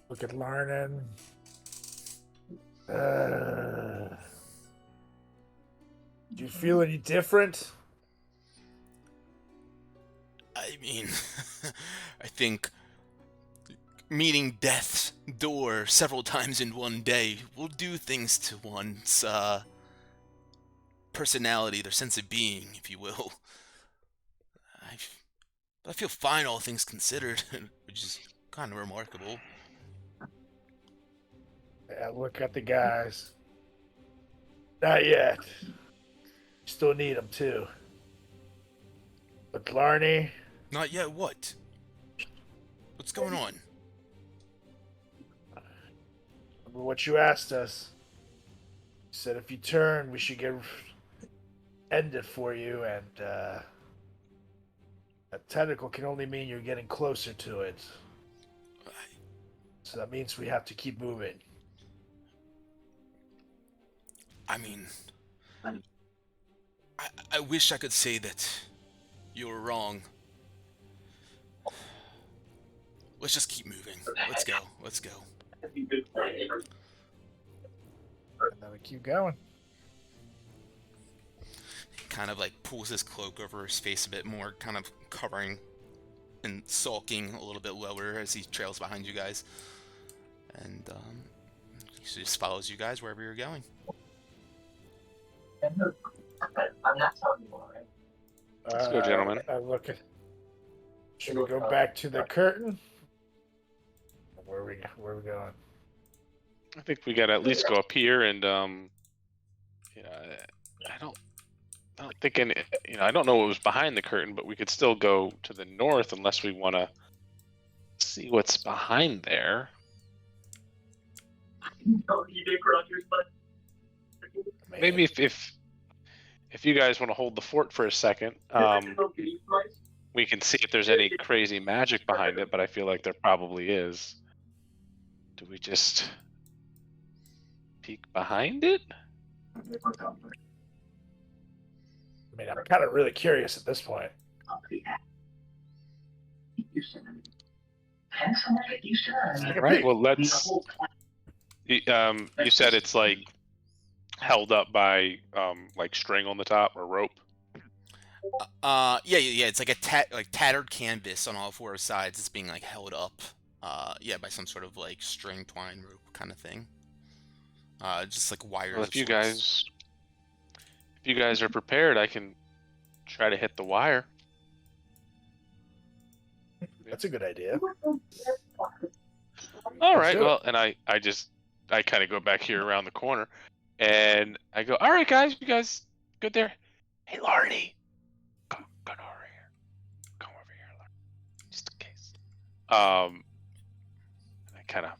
look at Larnan. Do you feel any different? I mean, I think meeting death's door several times in one day will do things to one's personality, their sense of being, if you will. I feel fine, all things considered, which is kind of remarkable. I look at the guys. Not yet. Still need them too. But Larney, Not yet. What? What's going on? remember what you asked us. You said if you turn, we should end it for you, and a tentacle can only mean you're getting closer to it. So that means we have to keep moving. I mean, I wish I could say that you were wrong. Let's just keep moving. Let's go. Let's go. And then we keep going. He kind of like pulls his cloak over his face a bit more, kind of covering and sulking a little bit lower as he trails behind you guys. And he just follows you guys wherever you're going. I'm not telling you, alright? Let's go, gentlemen. I look at. Should we go back to the curtain? Where are we going? I think we gotta at least go up here, and yeah, I don't think any. I don't know what was behind the curtain, but we could still go to the north unless we want to see what's behind there. Maybe if you guys want to hold the fort for a second, we can see if there's any crazy magic behind it. But I feel like there probably is. Do we just peek behind it? I mean, I'm kind of really curious at this point. Right. Well, let's. You said it's like held up by like string on the top or rope. Yeah. It's like a tattered canvas on all four sides. It's being like held up, by some sort of like string, twine, rope kind of thing. Just like wires. Well, if you guys are prepared, I can try to hit the wire. That's a good idea. All Let's right. do it. Well, and I kind of go back here around the corner, and I go, all right, guys, you guys good there? Hey, Larney, come over here. Come over here, Larney, just in case. I kind of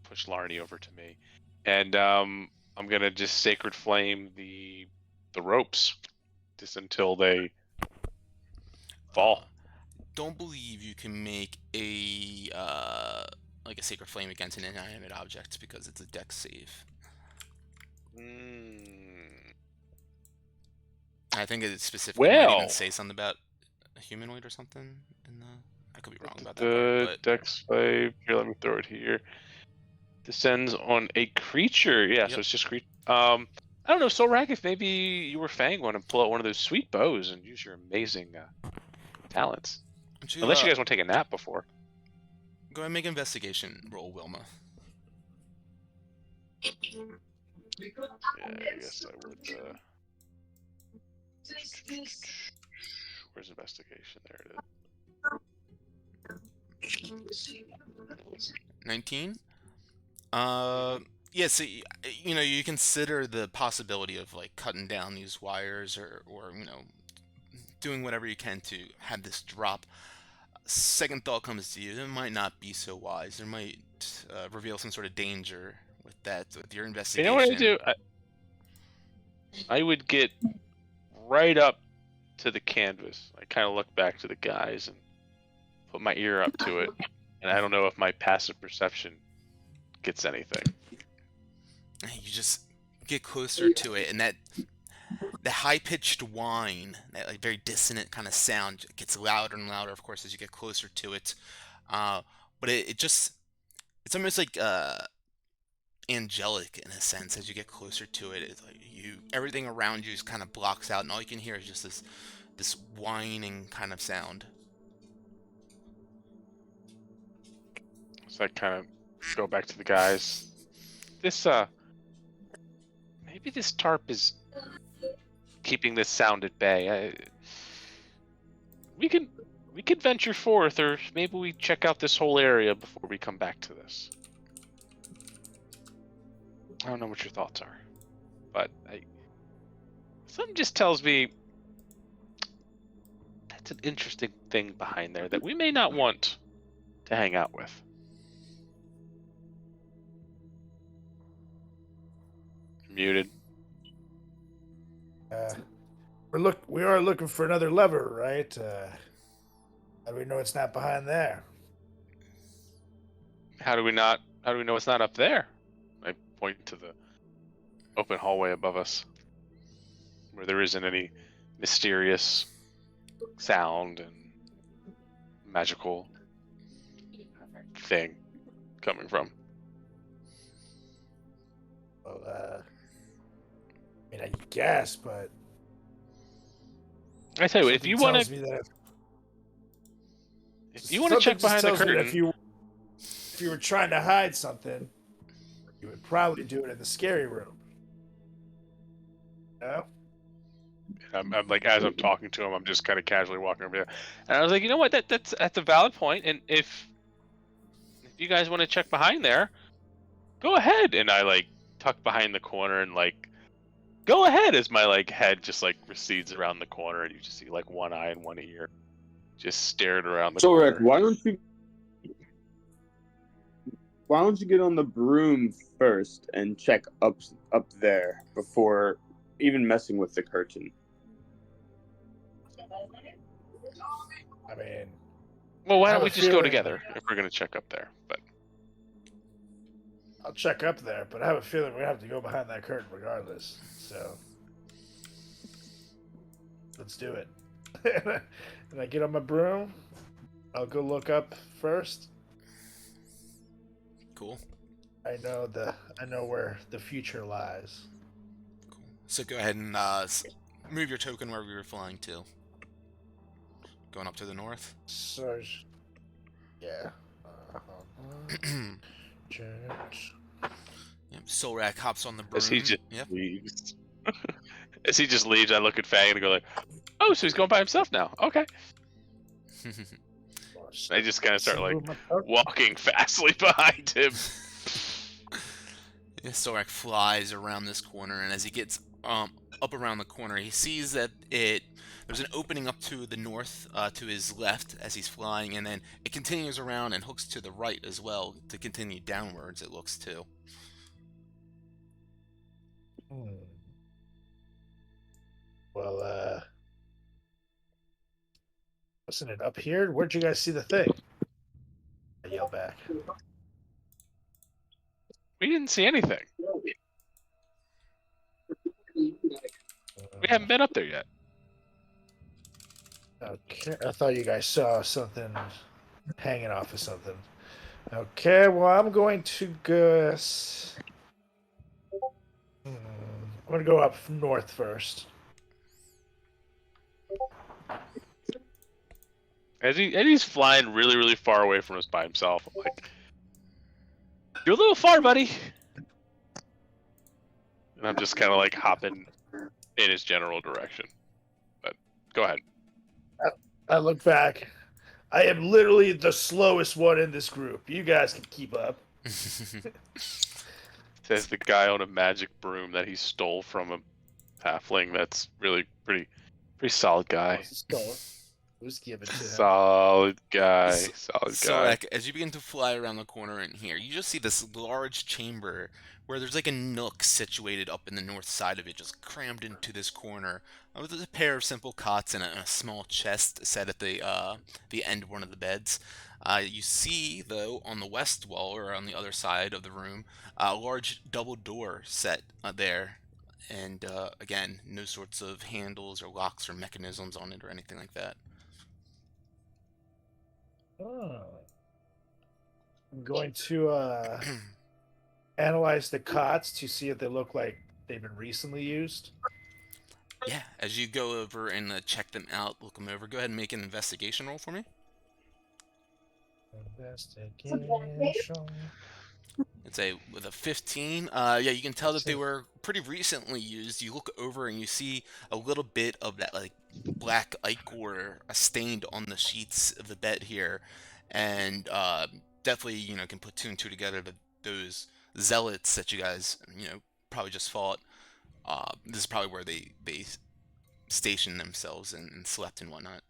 push Larney over to me, and I'm gonna just sacred flame the ropes, just until they fall. Don't believe you can make a like a sacred flame against an inanimate object because it's a dex save. I think it specifically might even say something about a humanoid or something. I could be wrong about that The part, but dex save. Here, let me throw it here. Descends on a creature. Yeah, so Yep. it's just creature. I don't know, Solrak, if maybe you were Fang one and pull out one of those sweet bows and use your amazing talents. Unless you guys want to take a nap before. go ahead and make an investigation roll, Wilma. Yeah, I guess I would. Where's investigation? There it is. 19. Yeah. So you consider the possibility of like cutting down these wires or doing whatever you can to have this drop. Second thought comes to you, it might not be so wise. It might reveal some sort of danger with your investigation. You know what I do? I would get right up to the canvas. I kind of look back to the guys and put my ear up to it and I don't know if my passive perception gets anything. You just get closer to it, and the high-pitched whine, that like very dissonant kind of sound, gets louder and louder, of course, as you get closer to it. But it's almost like angelic in a sense as you get closer to it. It's like everything around you is kind of blocks out, and all you can hear is just this whining kind of sound. So I kind of go back to the guys. This maybe this tarp is keeping this sound at bay. We could venture forth, or maybe we check out this whole area before we come back to this. I don't know what your thoughts are, but something just tells me that's an interesting thing behind there that we may not want to hang out with. Muted. We are looking for another lever, right? How do we know it's not behind there? How do we know it's not up there? I point to the open hallway above us, where there isn't any mysterious sound and magical thing coming from. Well, I mean, I guess, but I tell you what, if you want to check behind the curtain, if you were trying to hide something, you would probably do it in the scary room. No? I'm like, as I'm talking to him, I'm just kind of casually walking over there, and I was like, you know what, that's a valid point, and if you guys want to check behind there, go ahead. And I like tuck behind the corner and like go ahead as my like head just like recedes around the corner, and you just see like one eye and one ear just stared around the corner. Rick, why don't you get on the broom first and check up there before even messing with the curtain? I mean, Well, why I don't we have a just go feeling- together if we're gonna check up there? But I'll check up there, but I have a feeling we have to go behind that curtain regardless. So let's do it. And I get on my broom. I'll go look up first. Cool. I know where the future lies. Cool. So go ahead and move your token where we were flying to. Going up to the north. So, yeah. Yep. Solrak hops on the broom. as he just Yep. leaves, I look at Fang and go like, "Oh, so he's going by himself now? Okay." I just kind of start like walking fastly behind him. Yeah, Solrak flies around this corner, and as he gets up around the corner, he sees that there's an opening up to the north, to his left as he's flying, and then it continues around and hooks to the right as well to continue downwards. It looks too. Well, wasn't it up here? Where'd you guys see the thing? I yell back. We didn't see anything. We haven't been up there yet. Okay, I thought you guys saw something hanging off of something. Okay, well, I'm going to guess. I'm going to go up north first. As he's flying really, really far away from us by himself, I'm like, "You're a little far, buddy." And I'm just kind of like hopping in his general direction. But go ahead. I look back. I am literally the slowest one in this group. You guys can keep up. Says the guy on a magic broom that he stole from a halfling. That's really pretty solid guy. Who's given to him? Solid guy. Solid So, guy. like, as you begin to fly around the corner in here, you just see this large chamber where there's like a nook situated up in the north side of it, just crammed into this corner. With a pair of simple cots and a small chest set at the end of one of the beds. You see, though, on the west wall or on the other side of the room, a large double door set there. And again, no sorts of handles or locks or mechanisms on it or anything like that. Oh. I'm going to analyze the cots to see if they look like they've been recently used. Yeah, as you go over and check them out, look them over, go ahead and make an investigation roll for me. Investigation. It's with a 15. Yeah, you can tell that they were pretty recently used. You look over and you see a little bit of that like black ichor stained on the sheets of the bed here, and definitely can put two and two together that those zealots that you guys probably just fought. This is probably where they stationed themselves and slept and whatnot.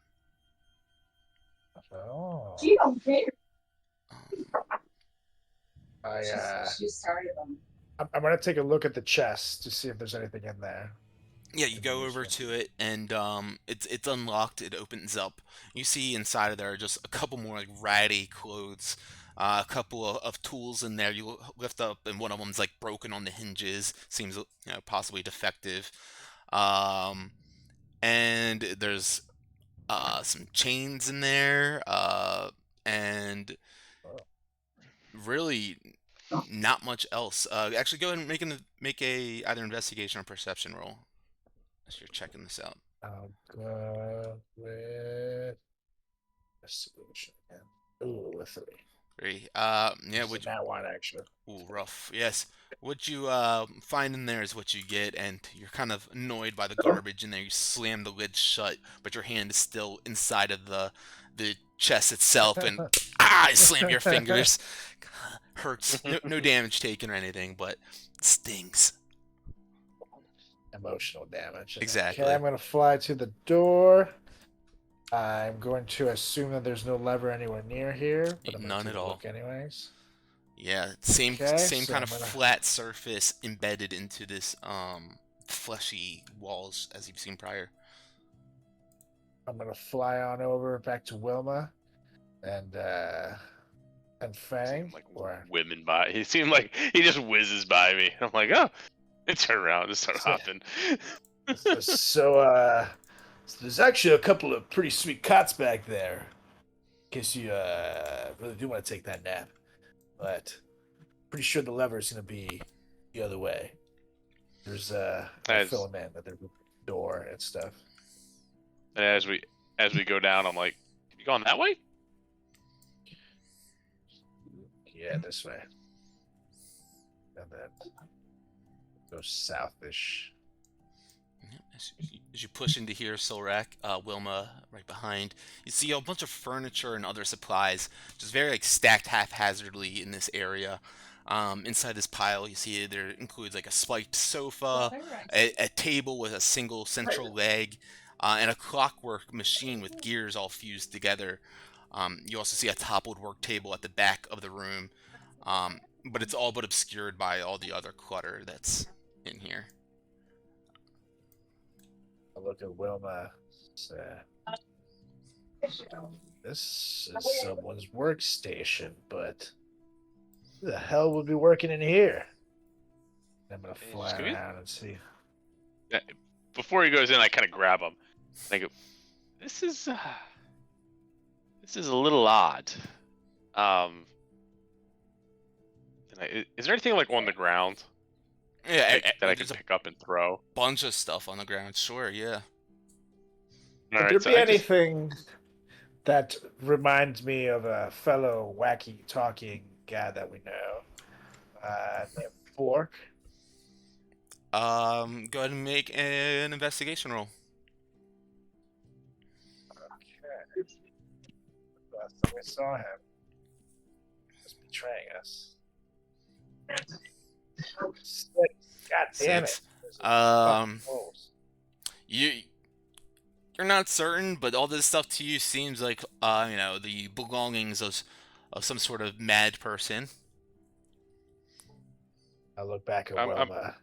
Oh. She don't care. She started them. I'm gonna take a look at the chest to see if there's anything in there. Yeah, you go over to it and it's unlocked. It opens up. You see inside of there just a couple more like ratty clothes, a couple of tools in there. You lift up and one of them's like broken on the hinges. Seems possibly defective. And there's some chains in there, and really not much else. Actually, go ahead and make a either investigation or perception roll as you're checking this out. I'll go with investigation. Ooh, with 3. 3. Yeah, would that one actually? ooh, rough. Yes. What you find in there is what you get, and you're kind of annoyed by the garbage in there. You slam the lid shut, but your hand is still inside of the chest itself, and you slam your fingers. Hurts. No damage taken or anything, but it stings. Emotional damage. Exactly. Okay, I'm gonna fly to the door. I'm going to assume that there's no lever anywhere near here, but I'm gonna None take at a all. look anyways. Yeah, same Okay, same so kind of I'm gonna- flat surface embedded into this fleshy walls as you've seen prior. I'm gonna fly on over back to Wilma and Fang. Like Or women by. He seemed like he just whizzes by me. I'm like, oh, and turn around and start hopping. so there's actually a couple of pretty sweet cots back there. In case you really do want to take that nap, but pretty sure the lever is gonna be the other way. There's As- fill them in that there's a door and stuff. And as we go down, I'm like, you going that way? Yeah, this way. And then go southish. As you push into here, Solrak, Wilma right behind, you see a bunch of furniture and other supplies, just very like stacked haphazardly in this area. Inside this pile, you see there includes like a spiked sofa, a table with a single central leg, and a clockwork machine with gears all fused together. You also see a toppled work table at the back of the room, but it's all but obscured by all the other clutter that's in here. I look at Wilma. This is someone's workstation, but who the hell would be working in here? I'm gonna fly Excuse me? around and see. Before he goes in, I kind of grab him. I go, this is a little odd. Is there anything like on the ground Yeah, that I can there's a pick up and throw? bunch of stuff on the ground. Sure, yeah. All Would right, there so be I just- anything that reminds me of a fellow wacky talking guy that we know? Named Fork. Go ahead and make an investigation roll. Okay. Last time we saw him, he was betraying us. 6. God damn 6. it. You're not certain, but all this stuff to you seems like the belongings of some sort of mad person. I look back at I'm- Wilma.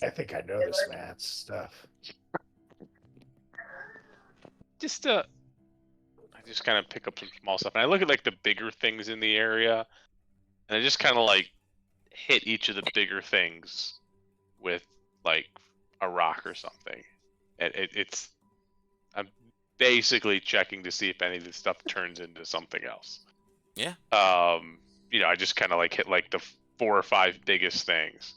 I think I know this man's stuff. just I just kind of pick up some small stuff, and I look at like the bigger things in the area, and I just kind of like hit each of the bigger things with like a rock or something. And it's I'm basically checking to see if any of this stuff turns into something else. Yeah. I just kind of like hit like the 4 or 5 biggest things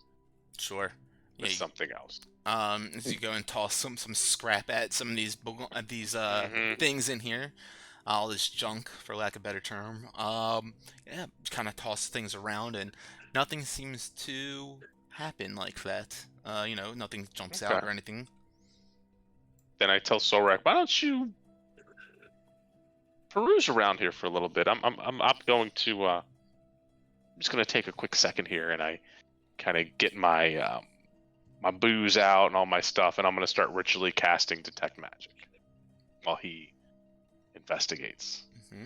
Sure. with Yeah, something else. as you go and toss some scrap at some of these Mhm. things in here, all this junk, for lack of a better term. Yeah, kind of toss things around, and nothing seems to happen like that. Nothing jumps out Okay. or anything. Then I tell Sorek, why don't you peruse around here for a little bit? I'm going to I'm just gonna take a quick second here, and I kind of get my my booze out and all my stuff, and I'm gonna start ritually casting detect magic while he investigates. Hmm.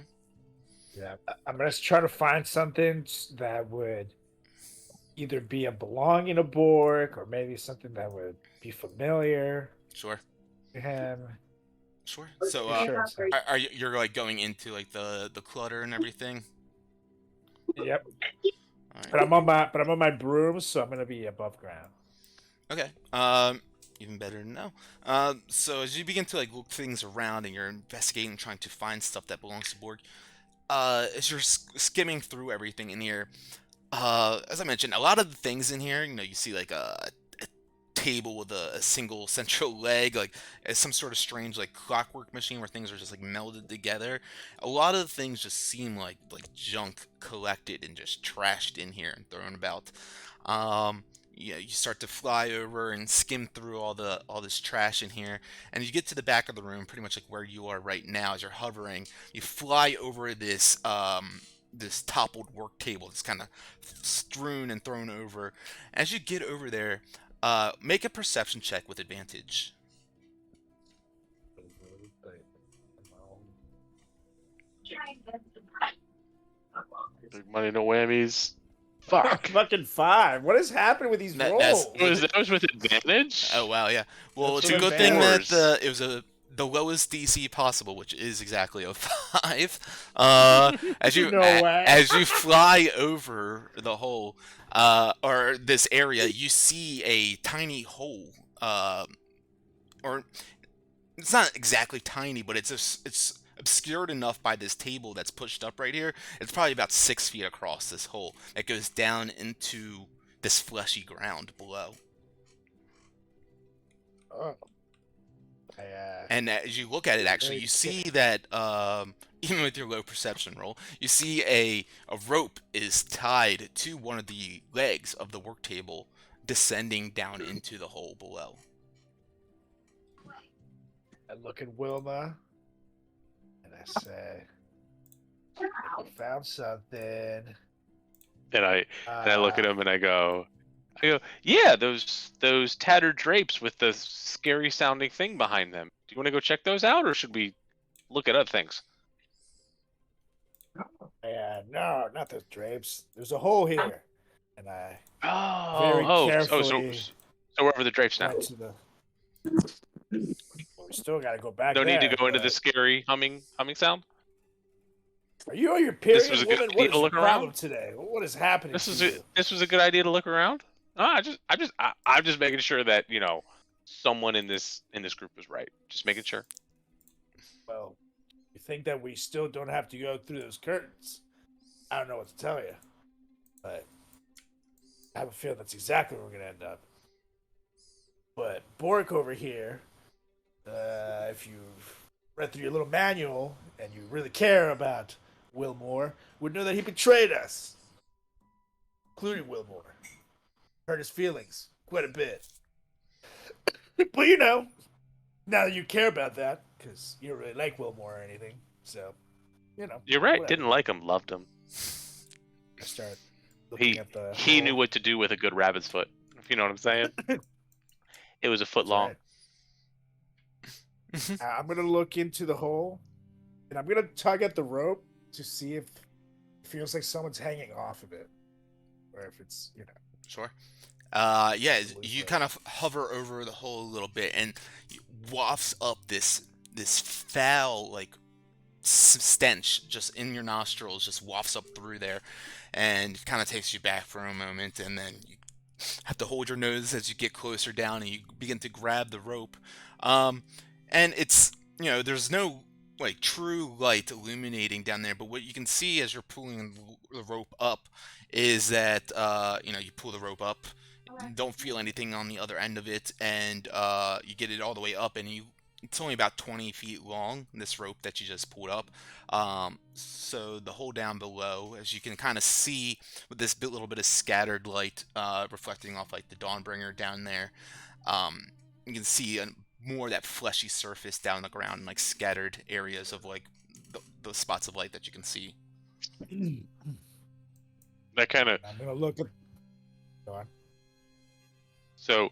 Yeah, I'm gonna try to find something that would either be a belonging to Bork or maybe something that would be familiar Sure. to him. Sure. So, Sure. are you're like going into like the clutter and everything? Yep. All right. But I'm on my broom, so I'm gonna be above ground. Okay. Even better to know. So as you begin to like look things around and you're investigating, trying to find stuff that belongs to Borg, as you're skimming through everything in here, as I mentioned, a lot of the things in here, you see like a table with a single central leg, like some sort of strange like clockwork machine where things are just like melded together. A lot of the things just seem like junk collected and just trashed in here and thrown about. You start to fly over and skim through all this trash in here, and you get to the back of the room, pretty much like where you are right now as you're hovering. You fly over this toppled work table that's kind of strewn and thrown over. As you get over there, make a perception check with advantage. Big money, no whammies. Fuck. Fucking 5. What has happened with these rolls? That was with advantage? Oh wow, yeah. Well, That's it's a what good I'm thing saying. that it was the lowest DC possible, which is exactly a 5. As you No way. as you fly over the hole, or this area, you see a tiny hole. Or it's not exactly tiny, but it's obscured enough by this table that's pushed up right here. It's probably about 6 feet across, this hole that goes down into this fleshy ground below. Oh. And as you look at it, actually, you see that even with your low perception roll, you see a rope is tied to one of the legs of the work table, descending down into the hole below. I look at Wilma, and I say, "I found something." And I look at him and I go, yeah, those tattered drapes with the scary sounding thing behind them. Do you want to go check those out, or should we look at other things? No, not those drapes. There's a hole here, and I Oh, carefully so wherever the drapes now. went to the. Well, we still got to go back. No there, need to go into but- the scary humming sound. Are you on your period, This was a good woman? idea What to is the look problem around? today? What is happening? This to was a good idea to look around. I'm just making sure that someone in this group is right. Just making sure. Well, you think that we still don't have to go through those curtains? I don't know what to tell you, but I have a feeling that's exactly where we're gonna end up. But Bork over here, if you've read through your little manual and you really care about Wilmore, would know that he betrayed us, including Wilmore. Hurt his feelings quite a bit. But now that you care about that, because you don't really like Wilmore or anything, so You're right. whatever. Didn't like him, loved him. I start looking at the. He knew hole. what to do with a good rabbit's foot. If you know what I'm saying. It was a foot That's long. right. I'm gonna look into the hole, and I'm gonna tug at the rope to see if it feels like someone's hanging off of it, or if it's Sure. Yeah, you kind of hover over the hole a little bit, and it wafts up this foul, like stench just in your nostrils just wafts up through there, and kind of takes you back for a moment, and then you have to hold your nose as you get closer down, and you begin to grab the rope. Um, and it's, there's no like true light illuminating down there, but what you can see as you're pulling the rope up is that you pull the rope up, you don't feel anything on the other end of it, and you get it all the way up, and it's only about 20 feet long, this rope that you just pulled up. So the hole down below, as you can kind of see with this little bit of scattered light reflecting off like the Dawnbringer down there, you can see more of that fleshy surface down the ground and like scattered areas of like the spots of light that you can see. That kind of. I'm gonna look at. Go on. So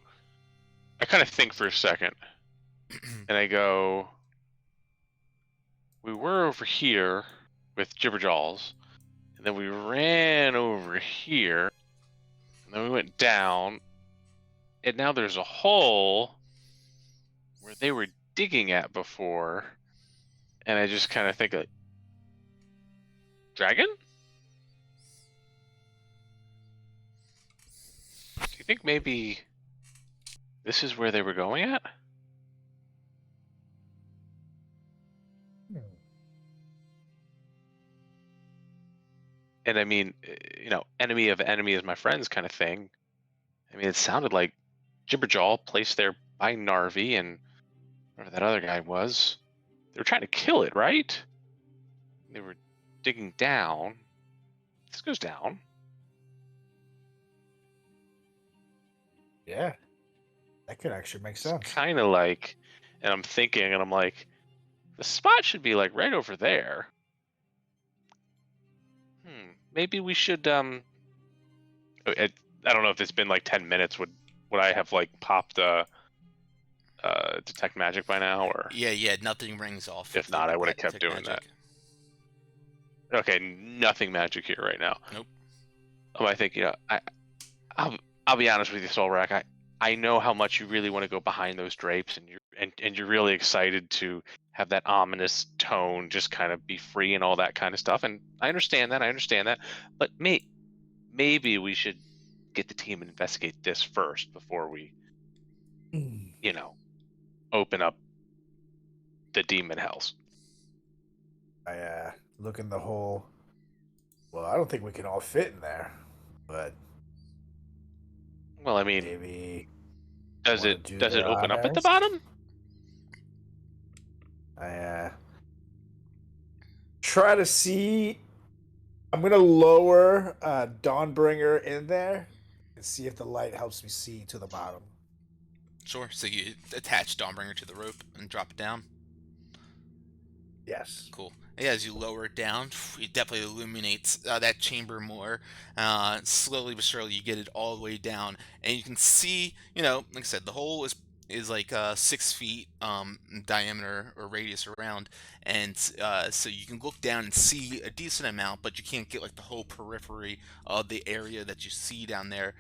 I kind of think for a second, and I go, we were over here with Jibberjaws, and then we ran over here, and then we went down, and now there's a hole where they were digging at before, and I just kind of think like, dragon? Do you think maybe this is where they were going at? And I mean, enemy of enemy is my friends kind of thing. I mean, it sounded like Jibberjaw placed there by Narvi and whatever that other guy was. They were trying to kill it, right? They were digging down. This goes down. Yeah, that could actually make sense. Kind of like, and I'm thinking, and I'm like, the spot should be like right over there. Maybe we should. I don't know if it's been like 10 minutes. Would I have like popped detect magic by now, or Yeah, nothing rings off. if not, I would have kept doing that. Okay, nothing magic here right now. Nope. I think I'll be honest with you, Solrak. I know how much you really want to go behind those drapes, and you're really excited to have that ominous tone, just kind of be free and all that kind of stuff. And I understand that. But maybe we should get the team and investigate this first before we, open up the demon hells. I look in the hole. Well, I don't think we can all fit in there, but well, I mean, maybe does it open up at the bottom? I try to see. I'm gonna lower Dawnbringer in there and see if the light helps me see to the bottom. Sure. So you attach Dawnbringer to the rope and drop it down. Yes. Cool. Yeah, as you lower it down, it definitely illuminates that chamber more. Slowly but surely, you get it all the way down, and you can see, like I said, the hole is like 6 feet in diameter or radius around, and so you can look down and see a decent amount, but you can't get like the whole periphery of the area that you see down there.